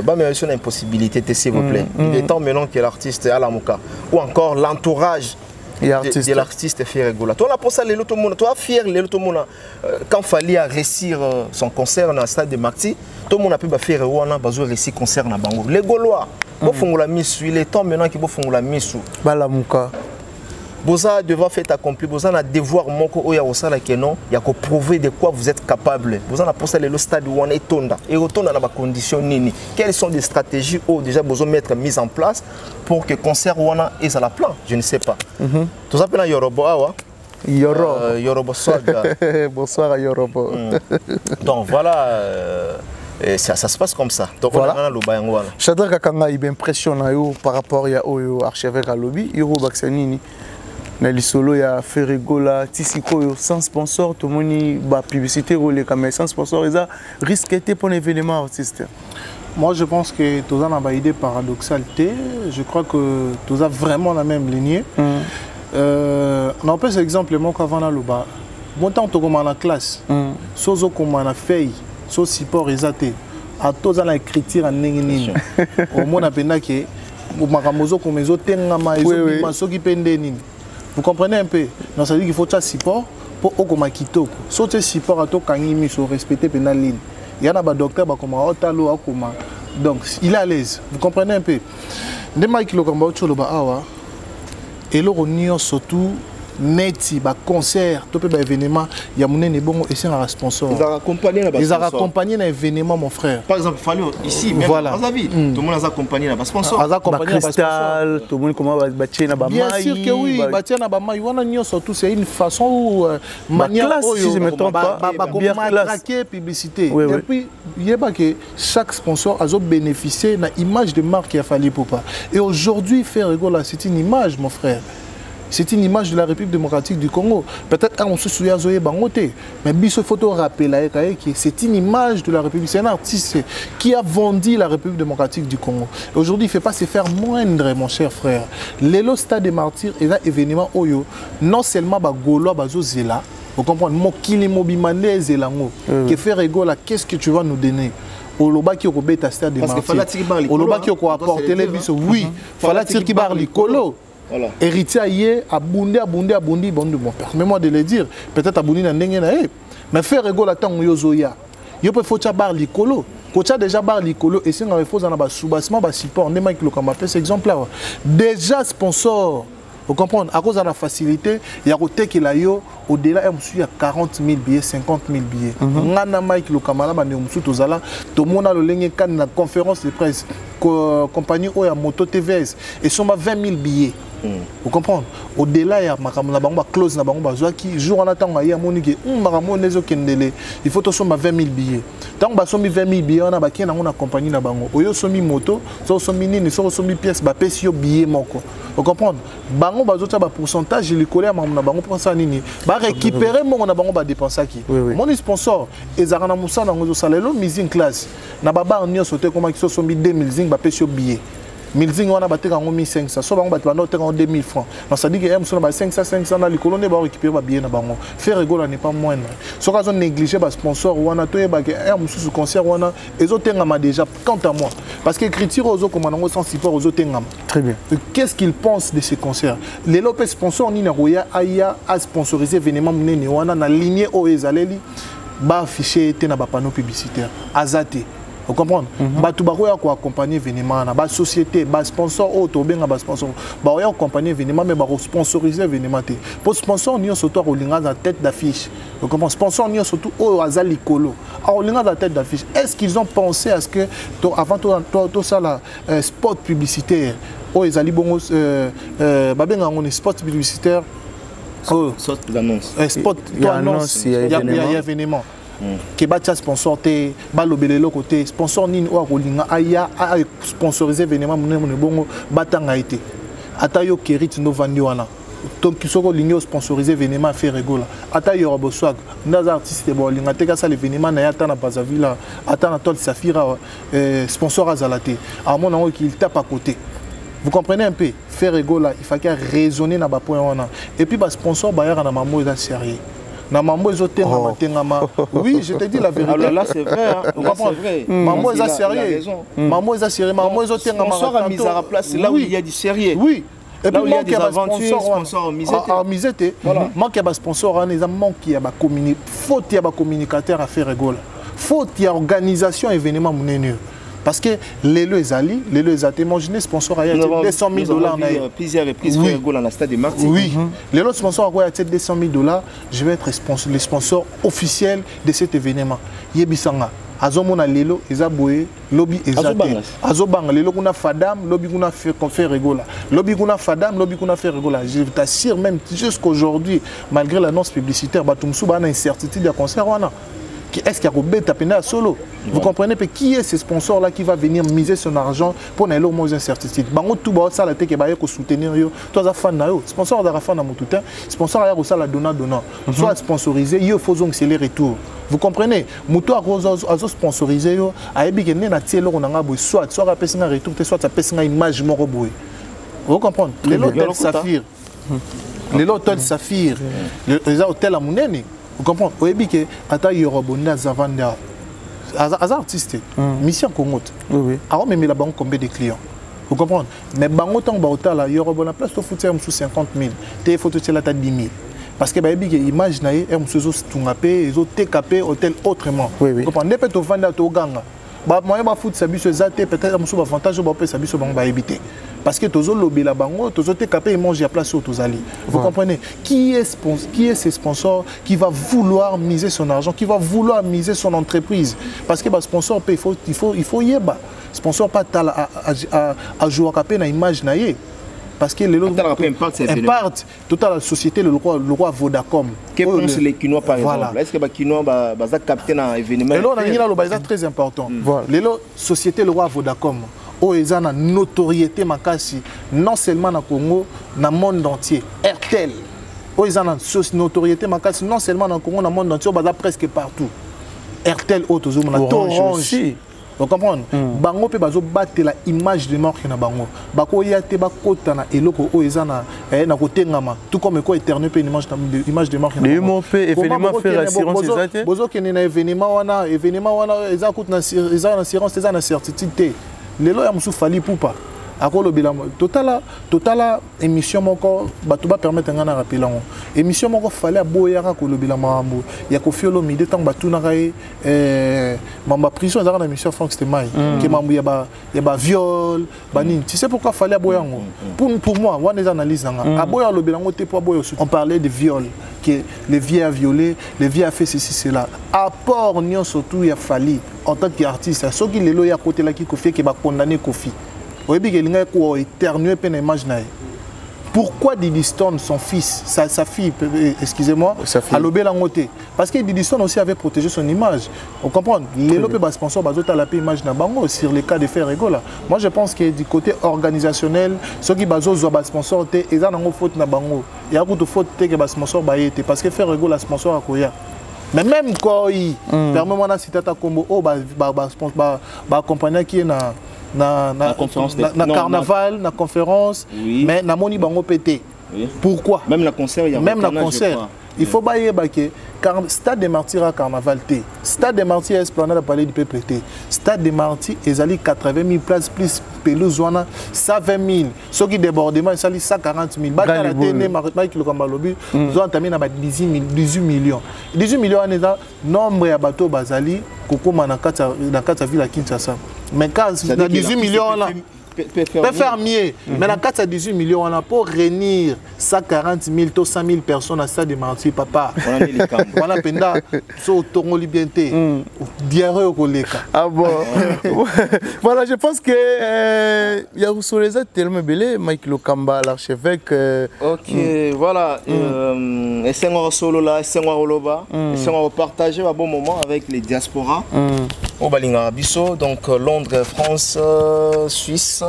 ba mais c'est une impossibilité s'il vous plaît il est temps maintenant que l'artiste à la moka ou encore l'entourage de l'artiste fait rigoler toi la pour ça les tout monde toi fier les tout monde quand fallait réussir son concert dans le stade de Marty tout le monde a pu faire wana bazo réussir concert na bango les Gaulois bo fongola misu il est temps maintenant que bo fongola misu ba la moka Boza devoir faire accompli, Boza na devoir moko oya osala kenon, ya ko prouver de quoi vous êtes capable. Boza na posa le stade où on est tonda et retourne dans la condition nini. Quelles sont les stratégies ou déjà besoin mettre mises en place pour que concert wana est à la plan, je ne sais pas. Tout ça pena Yorobo awa. Yorobo Soga. Bonsoir à Yorobo. Donc voilà ça se passe comme ça. Donc voilà. On a le bayangwana. Chadra Kakanga il impressionne par rapport à au archevêque à lobby, Yoro Baksanini. Na lisolo ya Ferregola Tisiko sans sponsor tout le monde ba publicité ou les caméras sans sponsor ils a risqué pour un événement artistique. Moi je pense que tous on a une idée paradoxale. Je crois que tous a vraiment la même lignée. On a un exemple moi qu'avant là le bas. Bon temps to comme en classe. Sozo comme en feuille, so support exaté. À tous on a écriture en nini. Au moins on a pena que makamozo comme les autres tengama ils ont maso qui pende nini. Vous comprenez un peu? Donc ça veut dire qu'il faut un support pour Okoma Kitoko. Si tu as support à toi, il faut respecter la ligne. Il y a un docteur qui est donc il est à l'aise. Vous comprenez un peu? Des gens qui ont et là, surtout neti ba concert to pe ba événement ya monene bongo et c'est un sponsor ils ont accompagné un événement mon frère par exemple fallait ici même voilà. Tout le monde a accompagné un sponsor Cristal tout le monde comment ba tchena ba mai bien sûr que oui ba tchena ba mai wana nyo surtout c'est une façon où manière si je me trompe pas bien traquer publicité et puis il y a pas que chaque sponsor a bénéficié de l'image de marque qui a fallu pour pas et aujourd'hui faire rigoler c'est une image mon frère. C'est une image de la République démocratique du Congo. Peut-être qu'on se souvient de Bangote, mais il faut rappeler que c'est une image de la République. C'est un artiste qui a vendu la République démocratique du Congo. Aujourd'hui, il ne fait pas se faire moindre, mon cher frère. Le stade des martyrs est un événement oyo. Non seulement Gaulois, Zela, vous comprenez, Mokili Mobimane Zelango, qui fait rigoler, qu'est-ce que tu vas nous donner? Oloba qui a stade des martyrs. Oloba qui a apporté les bis, oui. Fallait dire qu'il parle colo. Voilà. Héritier a bondi, bon de mon père. Permets-moi de le dire. Peut-être à bondi n'a n'engagé. Mais faire rigolo à temps yozoya. Il peut faut bar l'icolo. Quand tu as déjà bar l'icolo et si on a fait un soubassement, support. On est mal qui le exemple là. Déjà sponsor Vous comprenez? À cause de la facilité, il y a côté qui là yo au-delà il y a 40 000 billets, 50 000 billets. Ngana Mike le Kamala ba ne musu tozala to mona lo lenge kan na conférence de presse compagnie o ya Moto TVS et sont 20 000 billets. Vous comprenez? Au-delà il y a makamla bango close na bango bazwa ki jour en attendant ya monike makamo nezo kendele il faut to somba 20 000 billets. Tant ba sombi 20 000 billets on a ba ki na compagnie na bango. Oyo sombi moto, so sombi nini, so sombi pièce ba pesi yo billet moko. Vous comprenez? Bango bazota ba pourcentage il collé à na bango pour ça nini. Ba récupérer mon na bango ba dépenser qui. Mon sponsor ezarana musa na ngozo salelo music class. Na baba on yo sauter comme qui so sombi 2000 zing ba pesi yo billet. 1000 zing on a battu en 1500. So bango battu en 2000 francs. Donc ça dit que M sur ba 500 na likolo ne ba récupérer ba billet na bango. Faire rigolo n'est pas moindre. So ka zone négliger ba sponsor wana to ba que M sur concert wana ezotengama déjà quant à moi parce que critique aux autres comme on sans support aux autres tengama. Très bien. Qu'est-ce qu'ils pensent de ces concerts? Les lopes sponsors ni na roya aya a sponsoriser événement munene wana na lignée o ezaleli ba afficher était na ba panneau publicitaire azate. Vous comprenez? Batu bako ya ko accompagner événement na ba société ba sponsor auto benga ba sponsor ba ya accompagner événement mais ba sponsoriser événement té pour sponsor ni surtout au linga dans tête d'affiche. Vous comprenez? Sponsor ni surtout au azali kolo au linga dans tête d'affiche. Est-ce qu'ils ont pensé à ce que avant tout ça la spot publicitaire au ezali bongo ba benga ngoni spot publicitaire spot d'annonce spot d'annonce il y a événement qui bat sponsor té balobelelo côté sponsor nini o akolinga aya a sponsoriser événement mon bongo batanga été ata yo kerit no vandi wana donc qui soko lingo sponsoriser événement faire rigola ata yo roboswag ndaza artiste bo linga te ka ça l'événement na ata na Brazzaville ata na Tol Safira sponsor azalate à mon an qu'il tape à côté. Vous comprenez un peu? Faire rigola il faut qu'il raisonner na ba point wana et puis ba sponsor bayara na mamo eza sérieux. Maman oui, je te dis la vérité. Alors là, c'est vrai. Maman est sérieux. Maman est sérieux. Maman est sponsor à mise à la place, c'est là où il y a du sérieux. Oui. Et puis, il y a des aventures, sponsor en misette. Manque à sponsor, il manque à communiquer. Faut qu'il y ait un communicateur à faire rigoler. Faut qu'il y ait une organisation événement. Parce que les Zali, les imaginez sponsor à 200 000 $. Plusieurs reprises dans le stade de Martinique. Oui. Les autres sponsors à 200 000 $, je vais être les sponsors officiels de cet événement. Yebisanga. Azomona lelo ezaboye lobby ezate. Azobanga lelo kuna fadam lobby kuna fait rigola. Lobby kuna fadam lobby kuna fait rigola. Je t'assure même jusqu'aujourd'hui malgré l'annonce publicitaire batumsu bana incertitude de concert wana. Est-ce qu'il y a un bête à solo? Vous comprenez pas qui est ce sponsor-là qui va venir miser son argent pour aller au moins incertitude? Bango tout bas ça la tête qui va soutenir yo. Toi as fan na yo. Sponsor da fan na mututa. Sponsor ya ko ça la donna. Soit sponsorisé, il faut donc c'est les retours. Vous comprenez? Muto azo sponsorisé yo. Ayebi ke na tielo ko nga boy soit a pesi nga retour, soit ça pesi nga image moko boy. Vous comprenez? Les hôtels Saphir. Les hôtels Saphir. Les hôtels à Munene. Vous comprenez? Vous voyez que ata yorobonne azavanda az artiste mission Congo. Oui. Alors même la banque combien de clients? Vous comprenez? Mais bango tant ba hôtel yorobonne place to foutre sous 50 000. Té photo tela ta 10 000. Parce que ba bi image na ye msuzo tungapé ezo TKP hôtel autrement. Vous comprenez? Ne peut to vendre to ganga. Ba moyen ba foot sabiso zate peut-être msuzo avantage ba pe sabiso bango ba éviter. Parce que tous les la bango, tous les capés mangent à place au Tozali. Vous comprenez? Qui est ce sponsor qui va vouloir miser son argent, qui va vouloir miser son entreprise? Parce que le sponsor il faut y aller. Sponsor pas à jouer à capé na image na ye. Parce que les autres impactent toute la société le roi Vodacom. Que pensent les Kinois par exemple? Est-ce que les Kinois va capter un événement? C'est très important. Les société le roi Vodacom. Ils ont une notoriété makasi non seulement dans le Congo, dans le monde entier. RTL. Ils ont une notoriété makasi non seulement dans le Congo, dans le monde entier, mais presque partout. RTL, Orange. Vous comprenez? Bango pe bazo battre la image de mort na bango. Bako yate bakota na eloko o ezana na kotengama tout comme ko éternel pe image de mort na. Le mot pe événement faire assurance ezate. Bozo ke na événement wana ezakut na assurance ezana certitude. Lelo ya musu fali poupa. Totala émission moko batuba permettre ngana rappeler émission moko fallait aboyaka ko lobila mambo ya ko fiolo mide tant batuna kai mamba prison dans la mission Franck Stemai que mambo ya ba viol banine tu sais pourquoi fallait aboyango pour moi on les analyses nga aboya lobila ngote pour aboya on parlait de viol que les vieux a violé les vieux a fait ceci cela apport nion surtout ya fali en tant qu'artiste ceux qui les loya côté là qui Kofi qui va condamner Kofi pourquoi Didi Stone, son fils, sa fille, excusez-moi, a lobé la montée? Parce que Didi Stone aussi avait protégé son image. On comprend. Les lobés sponsors à la image Nabango sur les cas de faire rigolo. Moi je pense que du côté organisationnel, ceux qui baso zoba sponsor té ils ont faute Nabango. Il y a beaucoup de fautes que les sponsors baïté parce que faire rigolo la sponsor à Koya. Mais même quand il permet-moi de citer ta combo compagnie qui est na carnaval, na conférence, oui. Mais na moni bango pété. Oui. Pourquoi? Même la concert, il y a même la concert. Il faut bailler baquer. Stade des Martyrs à carnaval T. Stade des Martyrs à Esplanade à Palais du Peuple T. Stade des Martyrs, ils allaient 80 000 places plus pelouse 120 000. Ceux qui débordement, ils allaient 140 000. Bah la télé, Mike le Kambalobi, ils ont entamé dans 18 millions. 18 millions on nombre à bateau Bazali, Koko Manakata dans 4 villes à Kinshasa. Mais quand 18 millions là. Peut faire mieux. Mais dans 4 à 18 millions, on a pour réunir 140 000, 100 000 personnes à Stade des Martyrs, papa. On a penda, so tongo libienté, diarrhée au collègue. Ah bon. Voilà, je pense que il y a Roussoleza tellement belé, Mike Lokamba, l'archevêque. Ok, voilà. Et c'est un solo là, c'est un roloba, c'est un partager un bon moment avec les diasporas. Au Balinga Bisso, donc Londres, France, Suisse.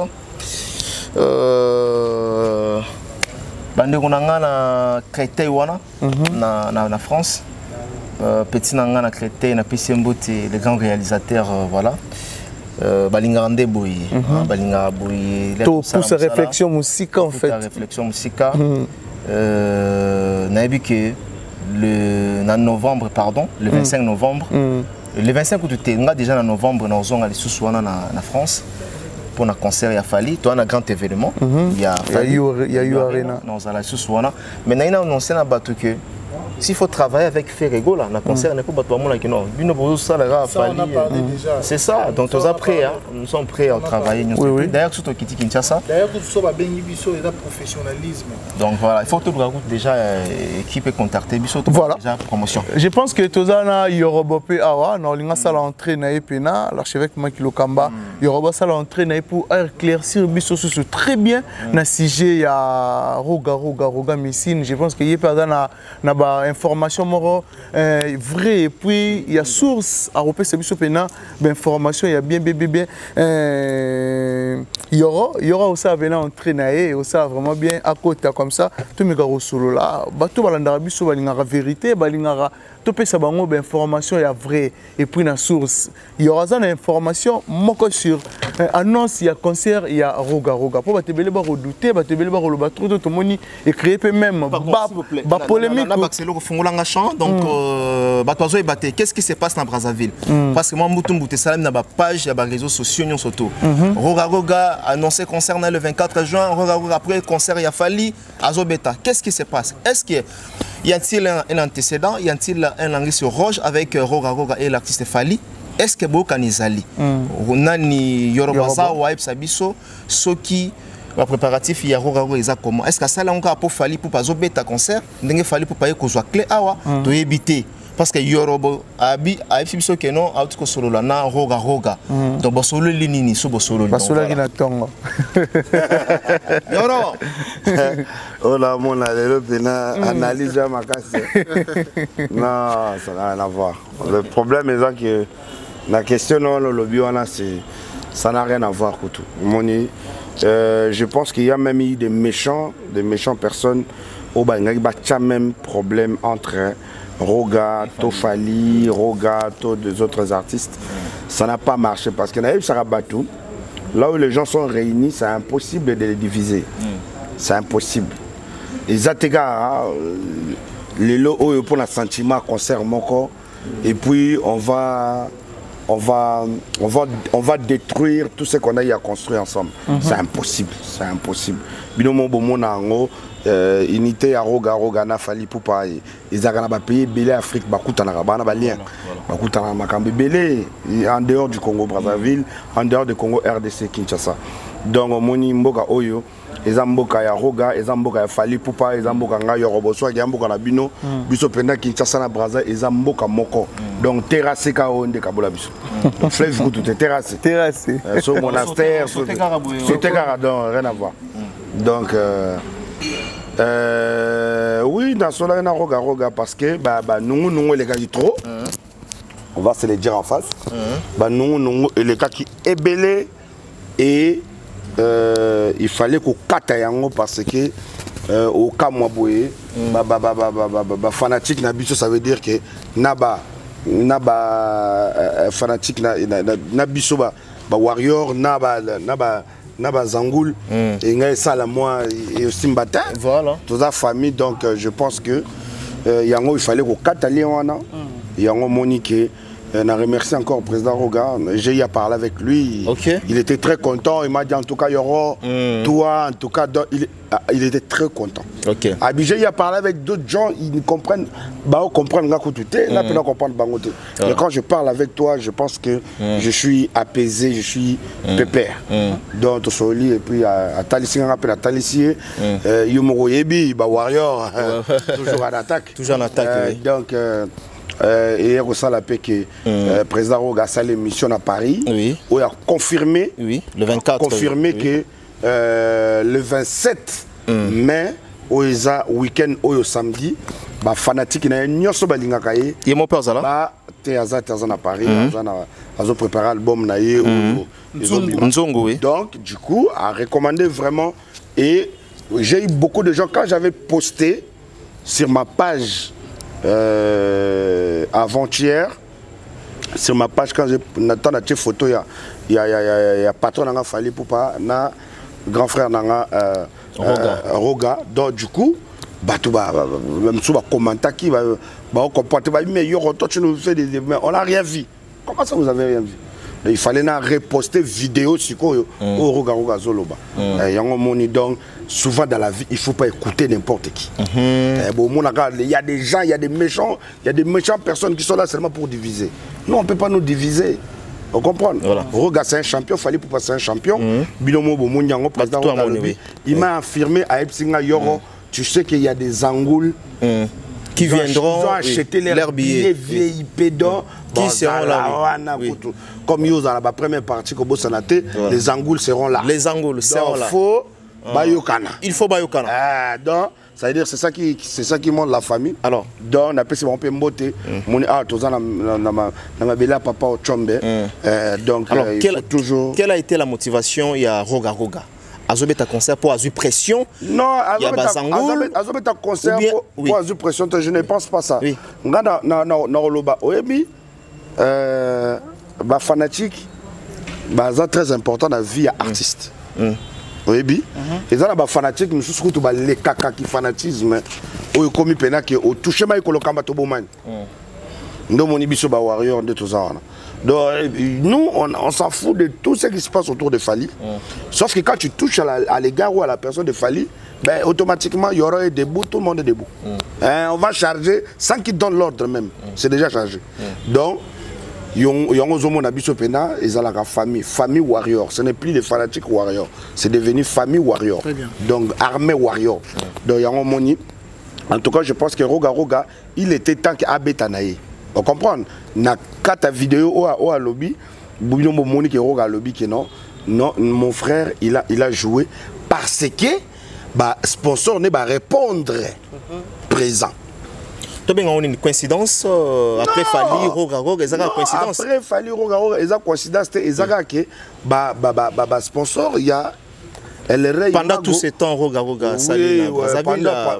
Bande konanga na Créteil wana na France. Petit nanga na Créteil na Pisembote, les grands réalisateurs voilà. Balinga Ndeboy, Balinga Boy. Pour sa réflexion musique en fait. Réflexion musique. Naïbi que le novembre pardon, le 25 novembre. Le 25 août, on a déjà en novembre, nous avons allé sous en France pour un concert, il y a fallu, toi un grand événement. Il y a eu Arena. Nous allons sous mais nous avons annoncé que s'il faut travailler avec Ferrego, là, le concert n'est pas battu à mon qui non. C'est ça, donc nous sommes prêts à travailler. D'ailleurs, tout au Kiti Kinshasa. D'ailleurs, tout ça va bien et le professionnalisme. Donc voilà, il faut que déjà équipe et contacter voilà. Déjà promotion. Je pense que Tozana Yorobope Awa, nous avons ça l'entrée na Epena, l'archevêque Makilo Kamba, Yoroba ça l'entrée na pour éclaircir biso très bien na sujet ya roga missine. Je pense que y a na information vraie et puis il y a source à repérer ce biso pena information il y a bien il y aura aussi à venir entraîner et aussi vraiment bien à côté comme ça tout mes gars solo là bateau balanda biso balingara vérité balingara tout peut ça bango information il y a vrai et puis la source il y aura ça information moko sur annonce il y a concert il y a roga pour batebele ba redouter batebele ba lo batro tout moni et créer peut même ba polémique donc batozo ebaté qu'est-ce qui se passe dans Brazzaville parce que moi Mbutumbuté salam na ba page ya ba réseaux sociaux nyon surtout roga annoncé concernant le 24 juin roga après concert il y a fallu azobeta qu'est-ce qui se passe est-ce que y a-t-il un antécédent y a-t-il un langue sur roche avec roga et l'artiste Fali est-ce que Boka Nizali nani Yorobaza ou Aib Sabiso Soki le préparatif il y a roga exactement est-ce que ça là encore pour Fali pour pas zobeta concert ndenge Fali pour payer kozwa clé awa to éviter parce que Yorobo abi Aib que non a tout solo là na roga donc bo solo linini so bo solo na tongo Yoro oh là mon là pena analyse ma casse non ça n'a rien à voir le problème est que la question non le lobby ça n'a rien à voir tout moni je pense qu'il y a même eu des méchants personnes au Bangladesh il y a même problème entre Roga, Tofali, Roga, deux autres artistes. Ça n'a pas marché parce que Naïb Sarabatou, là où les gens sont réunis, c'est impossible de les diviser. C'est impossible. Et Zatega, les lots pour le sentiment concerne mon corps. Et puis on va on va détruire tout ce qu'on a eu à construire ensemble. C'est impossible, c'est impossible. Binomo bomonango unité à roga na fali pour pas ils agana ba pays belé Afrique bakuta na bana ba lien bakuta na makambi belé en dehors du Congo Brazzaville, en dehors du Congo RDC Kinshasa. Donc moni mboka oyo ezamboka ya roga ezamboka ya fali pour pas ezamboka nga yoroboso ya mboka na bino biso penda Kinshasa na Brazza ezamboka moko. Donc terrasse ka onde kabola biso. Donc fleuve ko tout est terrassé. Terrassé. Sur monastère, c'était Caradon, rien à voir. Donc oui, dans cela on a roga parce que nous les gars du trop. On va se le dire en face. Nous les gars qui est belé et il fallait qu'on katayango parce que au cas moi boye fanatique nabiso ça veut dire que naba fanatique na biso ba warrior naba zangoul et ngai sala moi et aussi mbata voilà toute la famille donc je pense que yango il fallait qu'on katali wana yango monique. On a remercié encore le président Roga. J'ai eu à parler avec lui. Okay. Il était très content. Il m'a dit en tout cas, il y aura toi, en tout cas, il était très content. Okay. J'ai eu à parler avec d'autres gens, ils comprennent. Ils comprennent mais quand je parle avec toi, je pense que je suis apaisé, je suis pépère. Donc, Soli et puis à Talissi, on appelle à Talissi, Yomoro Yebi, Warrior, toujours en attaque. Toujours en attaque. Donc, et il y a le président Roga a l'émission à Paris, où il a confirmé, le 24, confirmé que le 27 mai, où il y a week-end, au samedi, les fanatiques n'ont pas de il y a mon père là. Il à Paris, ils ont préparé l'album. Donc, du coup, a recommandé vraiment. Et j'ai eu beaucoup de gens, quand j'avais posté sur ma page. Avant-hier, sur ma page, quand j'ai une photo, il y a patron Nanga Fali Poupa, na grand frère Nanga Roga. Donc du coup, même si on commente qui va comporter, mais tu nous fais des on n'a rien vu. Comment ça vous avez rien vu? Il fallait reposter vidéo sur au Roga Zoloba. Donc souvent dans la vie, il ne faut pas écouter n'importe qui. Il y a des gens, il y a des méchants personnes qui sont là seulement pour diviser. Nous, on ne peut pas nous diviser. On comprend. Voilà. Roga, c'est un champion, fallait pour passer un champion. Binomo Bomunyango, président Roga, il m'a affirmé à Epsinga Yoro, tu sais qu'il y a des angoules qui viendront, ils ont acheté leurs billets VIP d'or. Qui seront là? Comme ils ont la première partie, les angoules seront là. Les angoules seront là. Il faut Bayokana. Donc, ça veut dire c'est ça qui montre la famille. Alors, donc on appelle ça on peut monter. Mon na bela papa au Tchombe. Donc alors, toujours. Quelle a été la motivation il y a Roga Azobet ta concert pour Azu pression? Non, Azobet ta concert pour Azu pression, je ne pense pas ça. Ngana na Oloba Oebi fanatique c'est très important dans la vie artiste. Oui, et ça là fanatique nous sommes surtout les caca qui fanatisme au commis pena que au toucher mai kolokamba to bomani. Ndo moni biso ba warrior de tout ça. Donc nous on s'en fout de tout ce qui se passe autour de Fali. Sauf que quand tu touches à l'égard ou à la personne de Fali, ben automatiquement il y aura debout, tout le monde est debout. On va charger sans qu'il donne l'ordre même. C'est déjà chargé. Donc famille warrior, ce n'est plus les fanatiques warrior, c'est devenu famille warrior. Donc armée warrior. Donc en tout cas, je pense que Roga, il était temps qu'Abetanaï. On comprend. Na kata vidéo au lobby, Bouillon Monique Roga lobby que non, mon frère il a joué parce que sponsor ne va répondre présent. Tu as une coïncidence après Fali Roga, c'est une coïncidence. Après Fali Roga, c'est une coïncidence. C'est que sponsor, il y a. Pendant tout ce temps, Roga,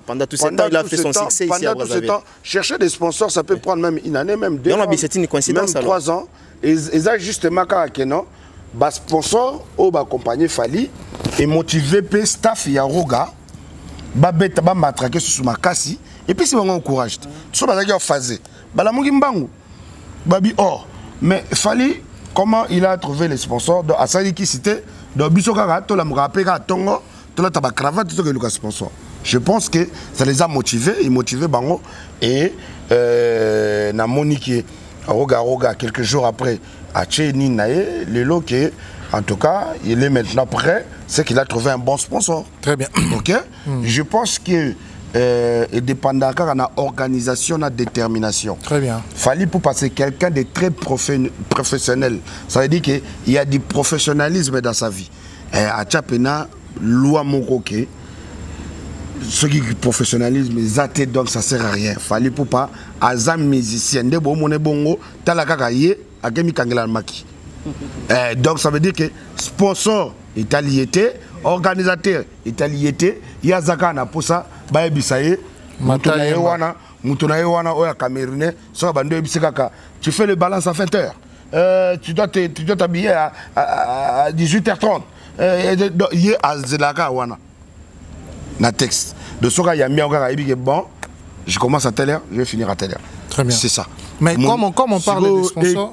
pendant tout ce temps, il a fait son succès ici à Brazzaville. Chercher des sponsors, ça peut prendre même une année, même 2 ans. C'est une coïncidence. Même 3 ans. Et ça, justement, quand les sponsors ont accompagné Fali et motivé le staff, il y a Roga, ils matraqué sur ma casse. Et puis, c'est vraiment encouragé. Tout ça, c'est phasé. La Mugimbangu, Babi, Mais Fally, comment il a trouvé les sponsors? À ça, qui c'était dans Bissokara, tout le monde Tongo, tout le tabac cravate, tout le sponsor. Je pense que ça les a motivés, ils motivaient Bango. Et na Monique, Roga, quelques jours après, à Tchéni Naé, le lot qui en tout cas, il est maintenant prêt, c'est qu'il a trouvé un bon sponsor. Très bien. Ok. Je pense que dépendant de la organisation, de la détermination. Très bien. Fally pour passer quelqu'un de très professionnel. Ça veut dire qu'il y a du professionnalisme dans sa vie. À Tchapena, loi Mokoke, ce qui est professionnalisme, donc ça ne sert à rien. Fally pour pas, Azam musicien, de bon bongo, talakakaye, agemi kangela maki. Donc ça veut dire que sponsor est allié, organisateur est allié, Yazaka na pour ça, Baebisaye, Moutonaye Oya Camerounais, tu fais le balance à 20h. Tu dois t'habiller à 18h30. Il y a Zelaka Wana. Na texte. De ce cas, il y a mis encore bon, je commence à telle heure, je vais finir à telle heure. Très bien. C'est ça. Mais comme on parle des sponsors.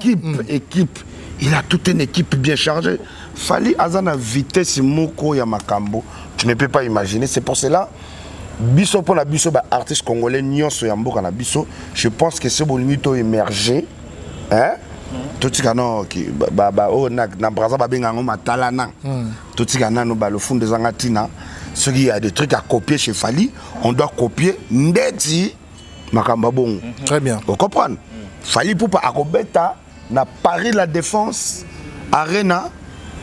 Équipe. Il a toute une équipe bien chargée. Fally Azana vitesse Moko Yamakambo. Tu ne peux pas imaginer. C'est pour cela, Bisso pour la Bisso, artiste congolais, Nyonso Yambo na Bisso, je pense que c'est bon mito émergé. Hein? Tout ce qui na Braza Babengango Matalana. Tout ce qui a le fond des Angatina. Ce qui a des trucs à copier chez Fally, on doit copier Ndeti Makambabong. Très bien. Vous comprenez? Fally pour pas Akobeta. Na Paris la Défense Arena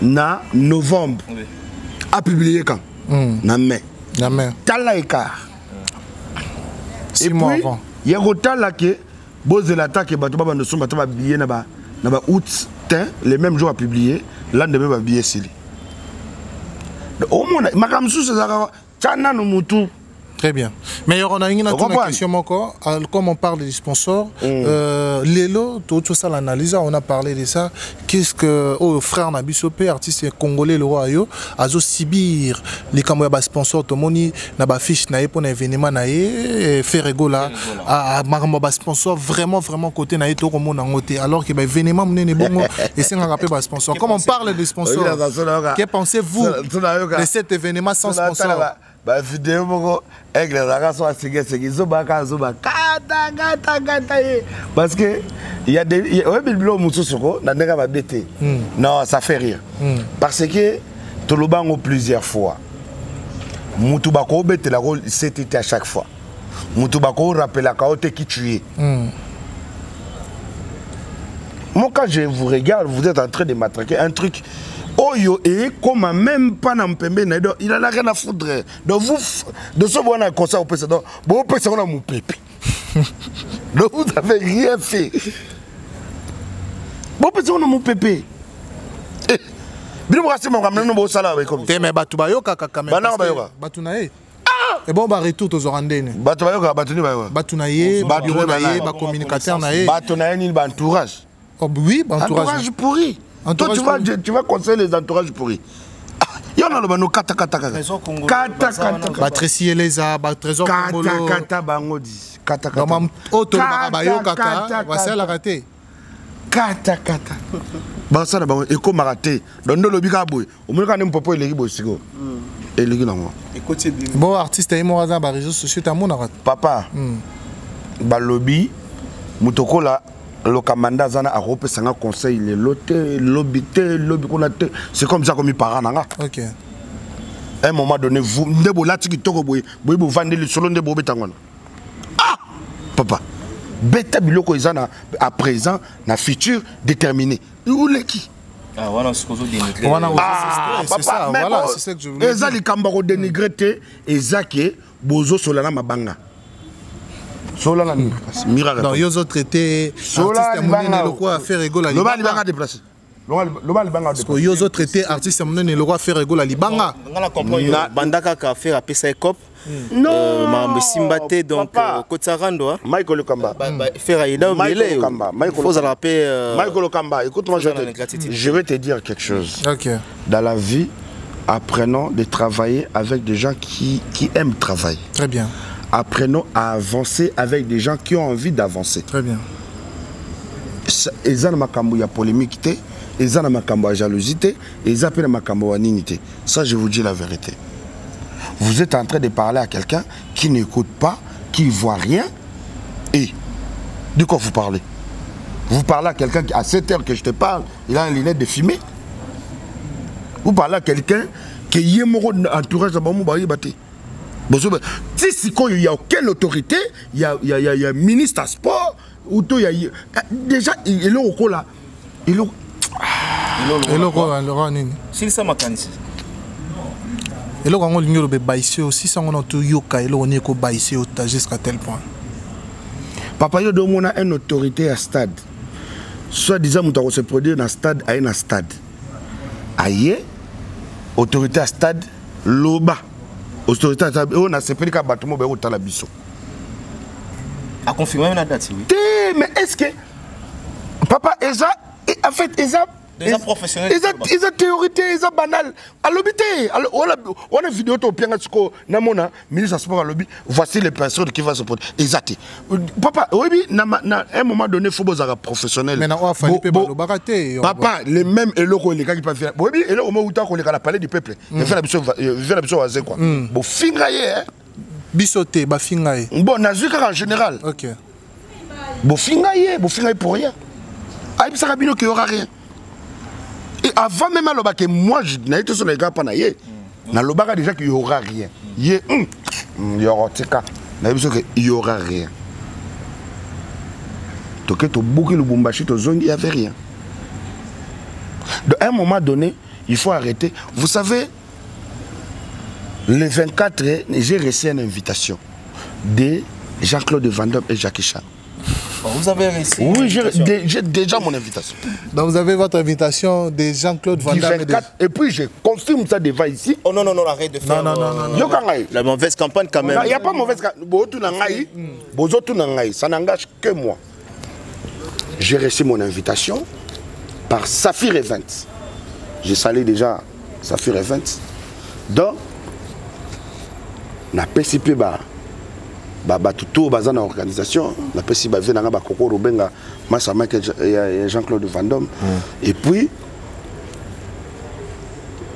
na novembre a publié quand na mai tala écart 6 mois avant il y a rotala que boze l'attaque bato ba no somba ba billet na ba août le même jour a publié lendemain ba billet sili au moins makamsu c'est ça tana no mutu. Très bien. Mais on a une question encore. Comme on parle des sponsors, Lélo, tout ça l'analyse, on a parlé de ça. Qu'est-ce que frère Nabisopé, artiste congolais, le roi Ayo, Azo Sibir, les Kamoya sponsors, Tomoni, Naba fiche naïe pour un événement naïe, Ferrego là, à Maramba sponsor vraiment côté naïe, tout comme on a noté. Alors que l'événement n'est bon et c'est un rappel bas sponsor. Comme on parle des sponsors, que pensez-vous de cet événement sans sponsor? Bah vidéo avec les ragas parce que il y a des non ça fait rire parce que tout le bango plusieurs fois Moutubako bete la rôle c'était à chaque fois Moutubako rappelle la carotte qui tuait. Moi quand je vous regarde vous êtes en train de m'attraquer un truc. Oyo et comme même pas n'empêcher il a rien à foutre de vous de ce bon comme ça au précédent bon précédent on a mon pépé donc vous avez rien fait bon précédent on a mon pépé bien moi c'est mon ramener nos salaires avec comme mais batu bayoka kamera batu nae et bon bah retour aux orandene batu bayoka batu ni bayoka batu nae bureau nae ba communicateur nae batu nae ni entourage. Oh oui entourage pourri. Toi, tu vas conseiller les entourages pourris. Il y en a le kata Batresi Eleza, Trésor Congolo. Kata bangodi. Kata. Bah ça d'abord et comme raté. Dans le lobby kaboy. Au moins quand même popo il est bosigo. Et le gars bon artiste et moi dans les réseaux sociaux ta mon papa. Ba lobby mutokola le commandant Zana a repris un conseil, le lobby, c'est comme ça comme il parle. Ok. À un moment donné, vous vendez le solo de Bobé Tangon. Ah! Papa, bêta biloko izana à présent, na futur déterminé. Où est qui? Ah, voilà ce que vous dites. C'est ça, voilà, c'est ça que je voulais dire. Ezali kambaro dénigré, ezake, bozo solana mabanga. Solana miracle. Non, ils ont traité artiste monnaie le roi faire égol à Libanga. Libanga déplacé. Parce que ils ont traité artiste monnaie le roi faire égol à Libanga. On a compris. Bandaka ka faire à PSA Cop. Non. Ma Simbate donc Kotsarando. Michael Kamba. Faire Aïda Mele. Faut se rappeler. Michael Kamba. Écoute-moi, je vais te dire quelque chose. Ok. Dans la vie, apprenons de travailler avec des gens qui aiment travailler. Très bien. Apprenons à avancer avec des gens qui ont envie d'avancer. Très bien. eza na makambo ya polémique te, eza na makambo ya jalousie te, eza pe na makambo ya nini te. Ça je vous dis la vérité. Vous êtes en train de parler à quelqu'un qui n'écoute pas, qui ne voit rien. Et de quoi vous parlez? Vous parlez à quelqu'un qui, à 7 heures que je te parle, il a une lunette de fumée. Vous parlez à quelqu'un qui est entourage de Bamou Baye Bate. Si il n'y a aucune autorité, il y a un ministre à sport, ou il y a déjà, il est au là. Il est au là. S'il s'est macanisé. Et là, on a l'ignoré baissé aussi, ça on a tout yoka, et là on est qu'au baissé jusqu'à tel point. Papa, il y a une autorité à stade. Soit disant, on se produit dans stade à un stade. Aïe, autorité à stade, l'oba. Autorité à stade, on a séparé qu'à bâtiment, on a la biso. A confirmé la date, oui. Mais est-ce que. Papa, en fait, Ils sont professionnels. Ils ont théorité, ils ont banal. À l'obité, on a une vidéo au Piangatsko, Namona, ministre de Sport à l'obité. Voici les personnes qui vont se porter. Exact. Papa, oui, à un moment donné, il faut être professionnel. Mais non, on a fallu que papa, les mêmes éloquents, les gars qui peuvent faire. Oui, et là, au moment où on a parlé du peuple, il fait la mission à quoi. Bon, fingaye, hein. Bissoté, bah fingaye. Bon, Nazuka en général. Ok. Bon, fingaye pour rien. Aïe, ça rabino qu'il n'y aura rien. Et avant même que moi, je n'ai pas sur les gars, il y déjà qu'il n'y aura rien. Il y aura il y aura rien. Donc, tu boucles le Bumbashi, il n'y avait rien. À un moment donné, il faut arrêter. Vous savez, le 24, j'ai reçu une invitation de Jean-Claude Van Damme et Jackie Chan. Vous avez réussi? Oui, j'ai déjà mon invitation. Donc vous avez votre invitation de Jean-Claude Van Damme. Et puis je confirme ça devant ici. Oh non, arrête de faire. Non. La mauvaise campagne quand même. Il n'y a pas mauvaise campagne. Ça n'engage que moi. J'ai reçu mon invitation par Saphir Events. J'ai salé déjà Saphir Events. Donc, na PCP tout bazan na organisation la PCP va venir na Koko Rubenga Massama Jean-Claude Van Damme. Et puis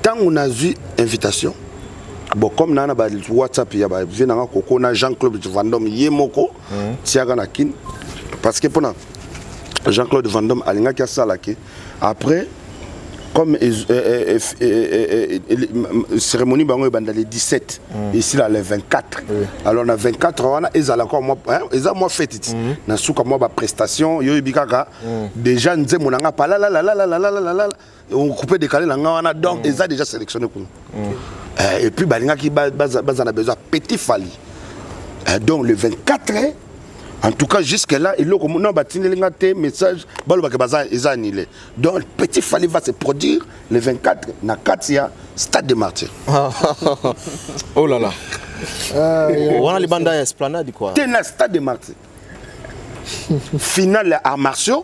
tant on a eu invitation, bon comme na WhatsApp il y a venir na Koko na Jean-Claude Van Damme yemoko tiaga na kin parce que pendant Jean-Claude Van Damme alinga ki sala ki après comme cérémonie bango banda le 17 ici là le 24 alors na 24 on a ezala encore moi eza moi fête na suka moi ba prestation yo bikaka déjà nze monanga pa la on coupé décalé na ngana donc eza déjà sélectionné pour et puis balinga ki bazana besoin petit fali donc le 24 en tout cas, jusque-là, il y a un message donc, Petit Fali va se produire le 24 dans Katia, Stade des Martyrs. Oh là là. On a les bandes à Esplanade, quoi. C'est le Stade des Martyrs. Finale à martiaux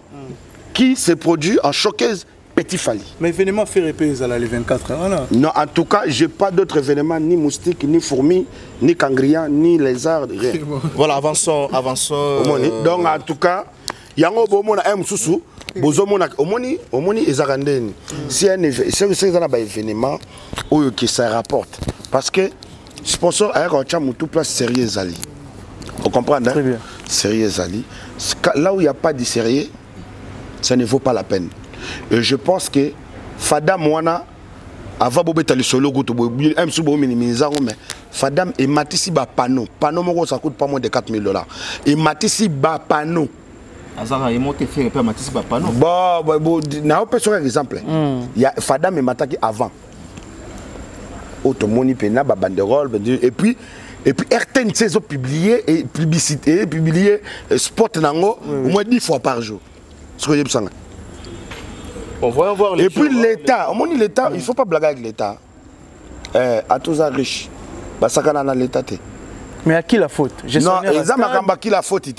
qui se produit en showcase Petit Fali. Mais événement fait répéter le 24. Voilà. Non, en tout cas, je n'ai pas d'autres événements, ni moustiques, ni fourmis, ni cangriens, ni lézards, rien. Voilà, avançons. Donc, en tout cas, il y a un moussou, omoni ezarandeni. Si un événement qui se rapporte. Parce que sponsor a un tout place sérieux Zali. Vous comprenez? Très bien. Sérieux Zali. Là où il n'y a pas de sérieux, ça ne vaut pas la peine. Et je pense que Fadam Wana avant de le solo mais Fadam et Matissi ba panneau ça coûte pas moins de $4,000 et Matissi ba panneau Azara est monté faire pas Matissi ba panneau bon na on peut sur un exemple il y a Fadam et Mataki avant automoni pena ba banderole et puis RTN ont publié et publicité publié spot nango au moins 10 fois par jour ce que j'ai besoin. Bon, voyons voir les et puis l'État, il ne faut pas blaguer avec l'État. À tous les riches, l'État. Mais à qui la faute? Non, ils ont qui la faute.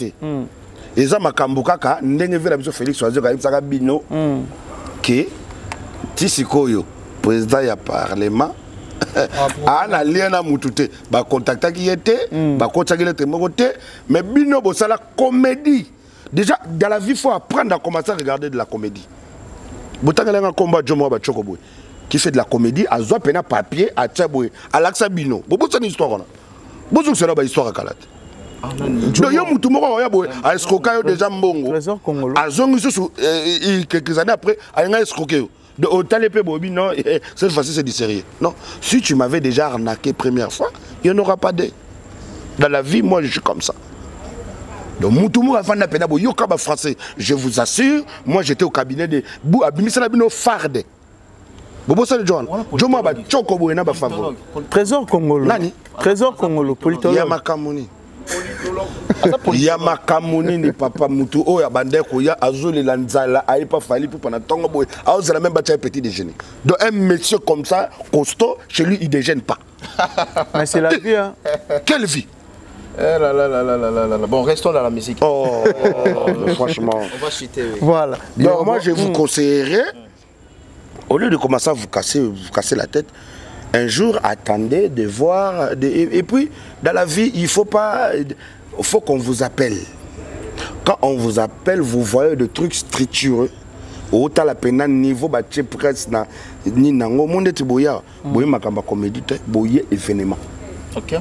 Ils ont kaka, Félix Bino, que Tissikoyo, président du Parlement, a un lien à Moutouté, va contacter qui était, va contacter le témoin, mais Bino, c'est la comédie. Déjà, dans la vie, il faut apprendre à commencer à regarder de la comédie. Boutangala un combat Jomo Bachokoboy qui fait de la comédie, à Zoa Pena papier, à Tchaboué, à Laxabino. Bobo, c'est une histoire. Bozo, c'est une histoire à Kalat. Donc, yo mutu moko ya boy a escroqué déjà mbongo. Trésor Congolo. A zongi sous quelques années après a nga escroqué. De hôtel et bobi non cette fois-ci c'est du sérieux. Non, si tu m'avais déjà arnaqué première fois, il n'y en aura pas de. Dans la vie, moi je suis comme ça. Donc mutu moko afanda pena bo yo kaba français, je vous assure, moi j'étais au cabinet de Bou Abimisa Labino Farde. Bobo c'est John. Jomo ba choko bo na ba favor. Trésor Congolo. Nani? Trésor Congolo, politologue. Yamakamuni. Yamakamuni ni papa mutu o ya bandeko ya azuli la nzala aipa fali pour pendant tongo boy a la même bâtiment petit déjeuner. Donc un monsieur comme ça costaud chez lui il déjeune pas. Mais c'est la vie hein. Quelle vie? Bon, restons dans la musique. Oh, franchement. On va chuter. Oui. Voilà. Donc moi je vous conseillerais au lieu de commencer à vous casser la tête, un jour, attendez de voir. Et puis, dans la vie, il faut qu'on vous appelle. Quand on vous appelle, vous voyez des trucs structureux. Autant la peine niveau bâti presse na ni nango monde ti boya boye makamba comédie boye événement. OK.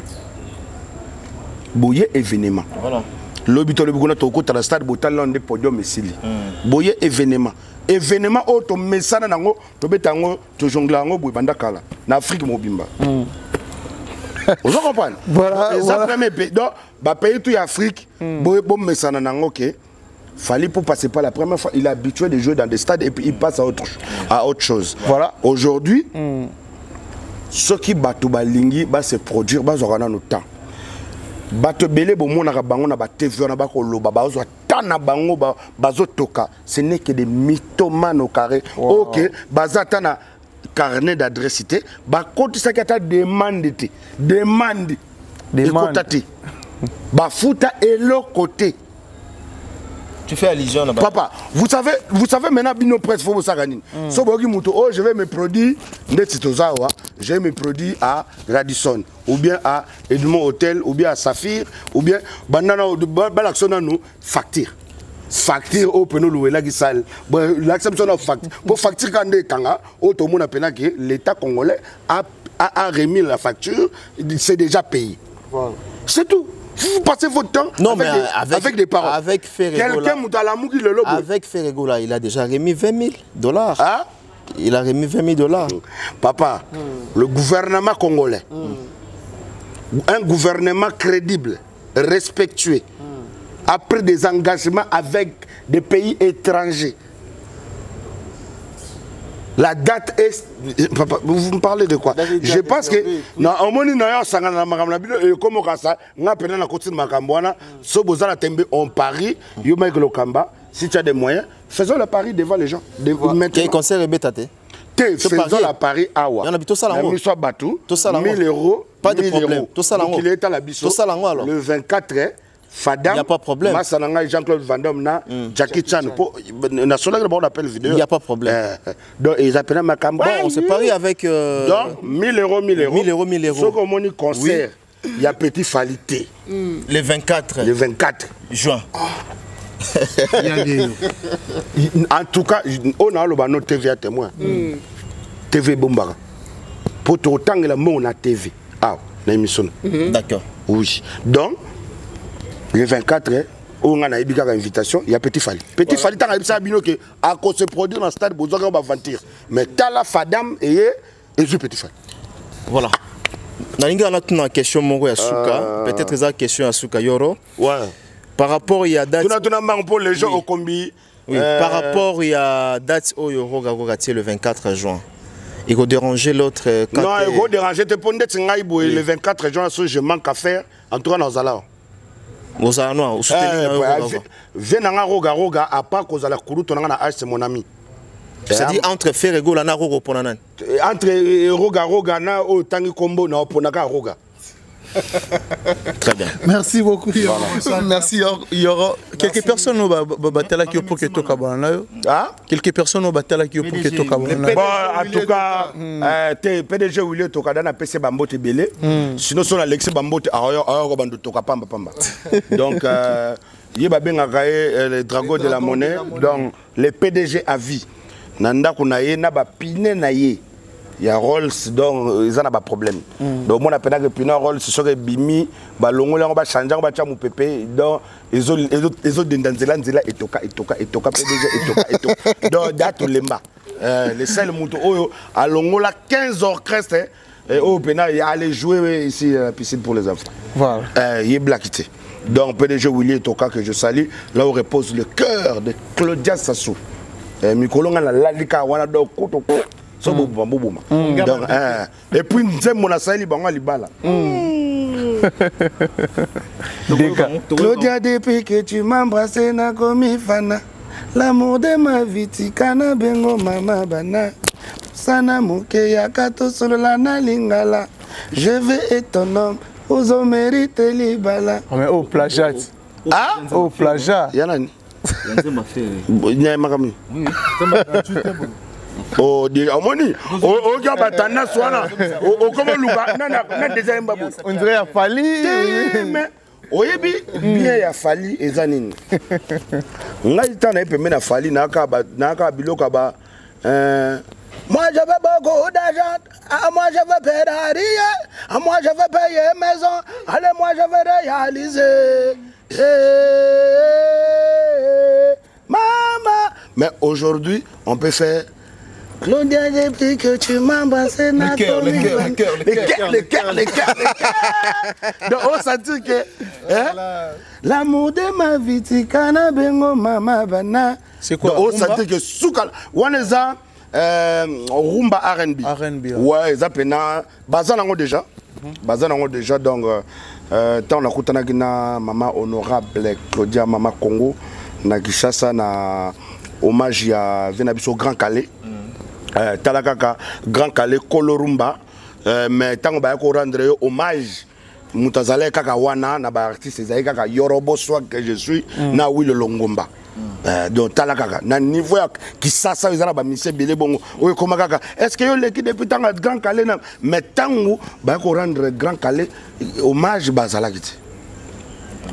Boye événement. Voilà. L'obito le bugona to ko ta stade botal londe podium esili. Boye événement. Événement auto mesana nango to betango to jongla ngo boye banda kala na Afrique mobimba. Vous comprenez? Voilà. Exactement. Donc ba pays tout Afrique boye bom mesana nango ke fallait pour passer par la première fois, il est habitué de jouer dans des stades et puis il passe à autre chose. Voilà. Aujourd'hui, ceux qui battent balingi va se produire bas aura notre temps. Battre belé bon mon arabango na ba TV na ba ko loba ba zo tana bango ba zo toka, ce n'est que des mythomanes au carré. OK, bazata na carnet d'adresse cité, ba compte ça qui ta demande écoutati. Ba futa et l'autre côté. Tu fais allusion là-bas. Papa, vous savez maintenant Bino Presse faut vous saganine. So bogi muto oh je vais me produire ndetitozawa, je vais me produire à Radisson ou bien à Edmond Hotel ou bien à Saphir ou bien banana balaction nous facture. Facture au peno louela qui sale. Bon l'acception de facture. Pour facture quand des kanga, au tout monde appelle que l'État congolais a remis la facture, c'est déjà payé. Voilà. C'est tout. Vous passez votre temps avec des paroles. Avec Ferregola, avec Ferregola, il a déjà remis $20,000. Hein? Il a remis $20,000. Papa, le gouvernement congolais, un gouvernement crédible, respectueux, a pris des engagements avec des pays étrangers. La date est... Papa, vous me parlez de quoi? Je pense que... Non, au moins, on parie, si tu as des moyens, faisons le pari devant les gens. Quel conseil est faisons la pari awa. Il y a 1000 euros. Pas de problème. Il est à la bisso. Le 24 Fadam, il n'y a pas de problème. Jean-Claude Van Damme, Jackie Chan, on appelle vidéo. Il n'y a pas de problème. Donc, ils appellent ma campagne. Bon, on se parie avec. Donc, 1000 euros. 1000 euros. Ce qu'on dit concert, il y a petit falité. Le 24. Le 24 juin. En tout cas, on a notre TV à témoin. TV Bombara. Pour autant que la on a TV. Ah, l'émission. D'accord. Oui. Donc, le 24, on a une invitation, il y a Petit Fali. Petit Fali, tu as dit que à cause de se produire dans le stade, on va aventure. Mais tu as la Fadam et Petit Fali. Voilà. On a une question à Souka. Peut-être une question à Souka Yoro. Ouais. Par rapport il y a date. Pour les gens au combi. Oui. Par rapport il y a date au Yoro le 24 juin. Il faut déranger l'autre. Non, il faut déranger. Le 24 juin, je manque à faire. En tout cas, dans Zala. Roga à part cause à la Kourou, c'est mon ami. C'est-à-dire entre Ferregola et Rogo Ponanan. Entre Roga, na Tangi Kombo, na Ponaka Roga. Très bien. Merci beaucoup. Voilà. Merci. Il y aura quelques personnes au Batala qui ont pour que tu quelques personnes au Batala qui ont pour que tu en tout cas, PDG William Tokada na PC Bambote Belé. Sinon, son Alexis Bambote Ayo Bando Toka Pamba Pamba. Donc, le dragon de la monnaie, donc les PDG à vie. Nanda kunaye na ba pine na ye. Il y a Rolls donc ils en a pas problème. Donc mon appelle que pine Rolls ce serait bimi ba longola on va changer on va changer mon pépé donc ils ont dendanzela nzela etoka PDG etoka. Donc date lemba. Les seuls moto oyo à longola 15 orchestres et au pena il allait jouer ici à la piscine pour les enfants. Voilà. Il est blackité. Donc PDG Willy Toka que je salue, là où repose le cœur de Claudia Sassou. Mikolonga na lalika wana do koto so bouma. Donc et puis nzembo na sali bango libala. Claudia depuis que tu m'as embrassé na komi fana. L'amour de ma vie tikana bengo mama bana. Sana muke yakato solo la na lingala. Je vais être ton homme. Vous en méritez les balas. Mais au plagiat. Ah? Au plagiat. Yanani. Nyama oh, Amoni. Oh, Gabatana Swana. Oh, comment Luba? Non, déjà un babou. On dirait à Fali. Mais, oyebi, bien ya Fali et Zanine. On a eu le temps de mettre Fali, Naka Bilokaba. Moi je veux beaucoup d'argent, moi je veux Ferrari, moi je veux payer maison, allez moi je veux réaliser. Maman. Mais aujourd'hui, on peut faire Claudia, depuis que tu m'as embrassé, le cœur. Donc on sentit que l'amour de ma vie, tikana bengo mama bana. C'est quoi? On sentit que soukal, waneza rumba R&B. Ouais, ça pena bazanango déjà. Bazanango déjà donc tant la kutana gina maman honorable Claudia Mama Congo na Kishasa na hommage ya Venabiso Grand Calais. Talakaka Grand Calais Kolorumba mais tant ba ko rendre hommage mutazale kaka wana na ba artiste zai kaka Yorobo Swag que je suis na Will Longomba. Donc talakaka na niveau qui ça ils ba mission belé bongo o koma kaka est-ce que yo l'équipe depuis tant Grand Calais na mais tango ba ko rendre Grand Calais hommage bazala kiti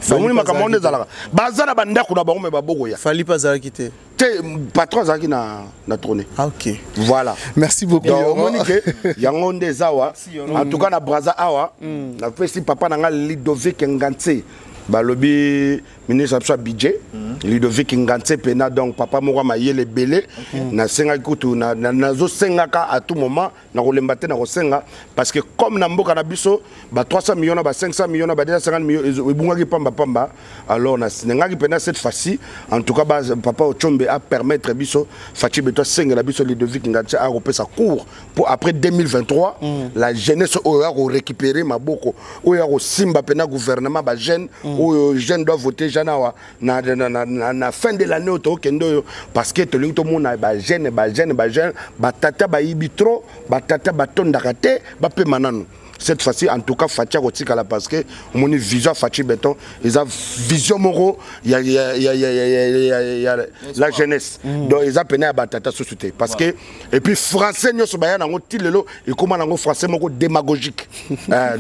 famuni makamonde zalaka bazala bandako na bango me baboko ya Fali pas zala kiti te patron zaki na tournée. Ah ok. Voilà. Merci beaucoup. Donc Monique yangonde zawa en tout cas na Braza awa na festi papa na nga Ludovic Ngantse balobi ministre absolu budget Ludovic Ngantse pena donc papa moko mayele belé na senga kutu na zo sengaka à tout moment na kolemba te na kosenga parce que comme na mboka na biso ba 300 millions ba 500 millions ba 250 millions ebungaki pamba alors na ngaki pena cette fois-ci en tout cas papa Ochombe a permettre biso Fachi Beto senga la biso Ludovic Ngantse a repris sa cour pour après 2023 la jeunesse aura récupérer maboko oya ko simba pena gouvernement ba jeune ou jeunes doivent voter janawa na fin de l'année au kendo parce que tout le monde ba jeune ba tata ba ibitro ba tata ba tondakate ba pe mananu cette fois-ci en tout cas Fatia Rotikala parce que mon vision Fachi Beton ils ont vision moro il y a la jeunesse donc ils ont peine à batata société parce que et puis français nous so baya nango tilelo et comment nango français moko démagogique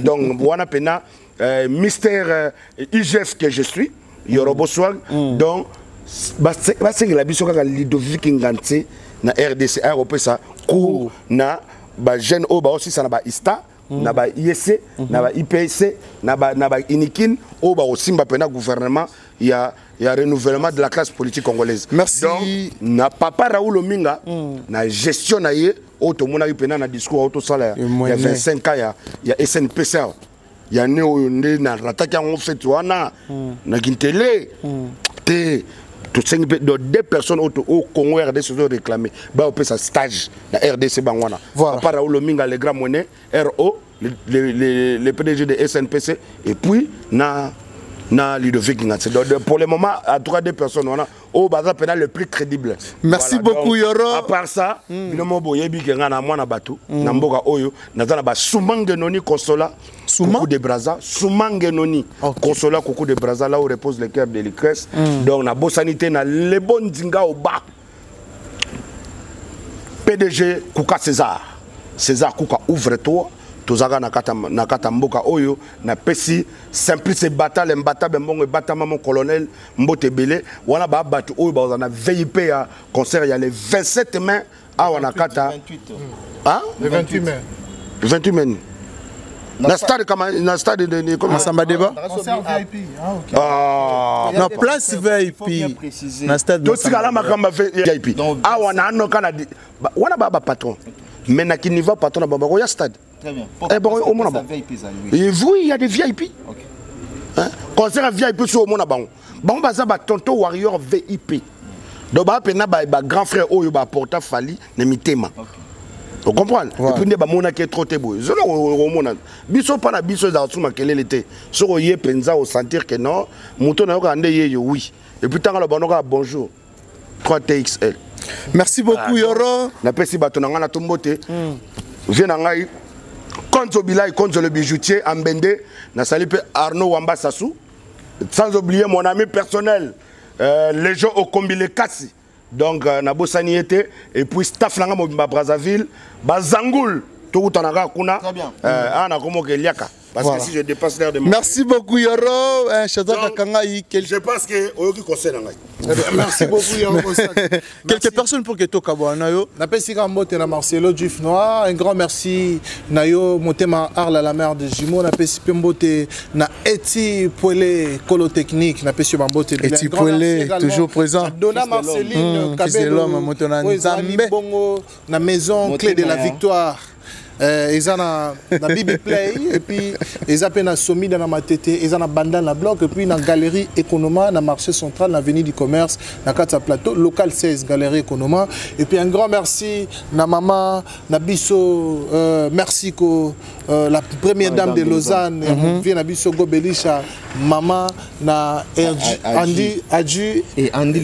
donc wana pena mystère IGF que je suis Yorobo Swag donc c'est la biso kaka Ludovic Ngantse na RDC européen ça cours na ba jeune o ba aussi ça na ba ista na ba IEC na ba IPC na ba Inikin o ba osimba pena gouvernement il y a renouvellement de la classe politique congolaise. Merci. Donc na papa Raoul Ominga na gestion na ye o to mona pena na discours auto salaire il y a 25 ans il y a SNPC il y a né na rataki en fait wana na kintele te deux personnes au Congo RDC se sont réclamées. Bah, on peut ça stage dans RDC Bangwana. Voilà. Par Raoul Minga, les grands monnaies, RO, les PDG de SNPC, et puis na Ludovic Ngantse. Donc pour le moment, à trois deux personnes, on a au bazar pénal le plus crédible. Merci voilà, beaucoup Yoro. À part ça, binomo boyebi kenga na mwana batu, na mboka oyo, nazana ba Soumange Noni Consola, Coucou de Braza, Soumange Noni Consola, Coucou de Braza, là où repose le cœur de l'Icres. Donc na Bossanité na le bon dinga au bas. PDG Kouka César. César Kouka ouvre-toi. tozaka na kata mboka oyo na pesi Simplice Bata le Mbata Bembongo Bata Maman colonel Mbote Belé wana ba batu oyo ba na VIP ya concert ya le 27 mai awa na kata 28 hein le 28 mai 28 mai na stade kama na stade de comme Samba Débat concert VIP na place VIP na stade to tikala makamba VIP awa na anoka na wana ba patron mais na ki niveau patron na baba ya stade. Très bien. Eh bon, au moins et vous, il y a des VIP. Okay. Hein? Concert VIP sur au monde bon. Bon bah ça bah tonton warrior VIP. Donc bah pena bah grand frère Oyo bah porta fali ne mitema. Vous comprenez? Et puis ne bah mona qui est trop tebo. Zolo au monde. Biso pas na biso za suma quel était. Sur yé penza au sentir que non, mouton na ande yé oui. Et puis tant le banoka bonjour. 3TXL. Merci beaucoup Yoro. Na pesi bato na ngana tombote. Viens na ngai. Konzo Bilay, Konzo le bijoutier, Ambende, Nasalipe Arnaud Wamba Sassou. Sans oublier mon ami personnel, les gens au Kombile Kassi. Donc, Nabo Saniete, et puis staff Langa Mobimba Brazzaville, Bazangoul, tout Tanaka Kuna, Ana Komo Keliaka. Parce que si je dépasse l'air de moi. Merci beaucoup Yoro. Je pense que Oyoki conseille. Merci beaucoup Yoro. Quelques personnes pour que tu aies Nayo. Napesika Mbote na Marcelo Juif Noir. Un grand merci Nayo Motema Arla la mère de Jimo. Napesika Mbote na Eti Poele Colo Technique. Napesika Mbote Eti Poele toujours présent. Donna Marceline Kabelo Motona Nzambe Bongo na maison clé de la victoire. Ils ont na Bibi Play et puis ils ont na Somi dans ma tête, ils ont na Banda na bloc et puis na galerie Economa na marché central na avenue du commerce na Katsa plateau local 16 galerie Economa et puis un grand merci na maman na biso merci ko la première dame de Lausanne vient na biso Gobelisha maman na Andy Adju et Andy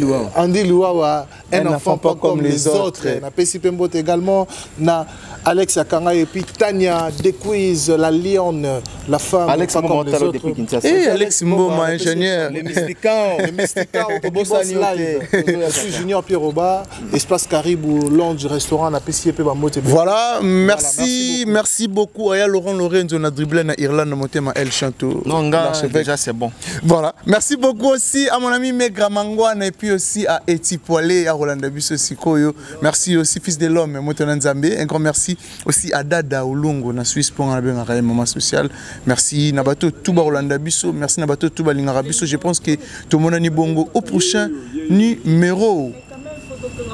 Luawa un enfant pas comme les autres na Pessi Pembote également na Alex Akanga et puis Tania Dequiz, la lionne, la femme. Alex Mboma depuis Kinshasa. Et Alex Mboma, ingénieur. Les Mysticans. Les Mysticans au Boss Live. Je suis Junior Pierroba, Espace Caribou, Lounge, restaurant, na PCP Bamote. Voilà, merci beaucoup. Aya Laurent Lorenzo, on a dribblé na Irlande, na Motema El Chanto. Non, déjà c'est bon. Voilà, merci beaucoup aussi à mon ami Megra Mangwana et puis aussi à Eti Poilé, à Rolanda Bisso Sikoyo. Merci aussi, fils de l'homme, Motena Nzambe. Un grand merci aussi à Dada Olongo na Suisse pour un moment social. Merci Nabato Touba Rolanda Bisso, merci Nabato Touba Lingara Bisso. Je pense que tout le monde a ni bongo au prochain numéro.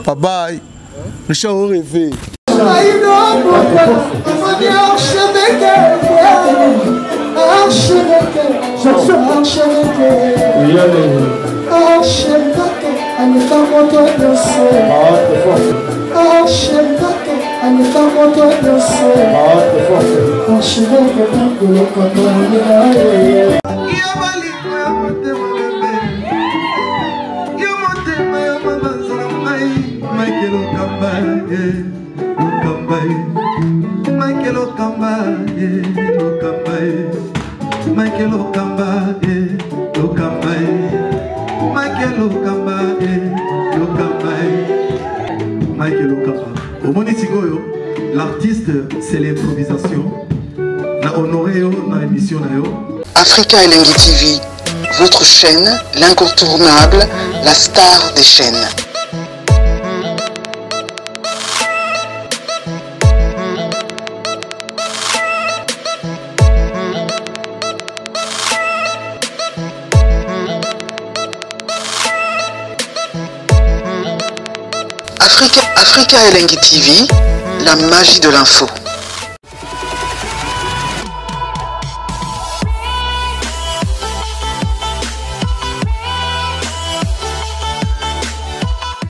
Bye bye. Le chat au réveil. L'artiste, c'est l'improvisation. Na honoré dans l'émission. Africa Elengi TV, votre chaîne, l'incontournable, la star des chaînes. Africa Elengi TV, la magie de l'info.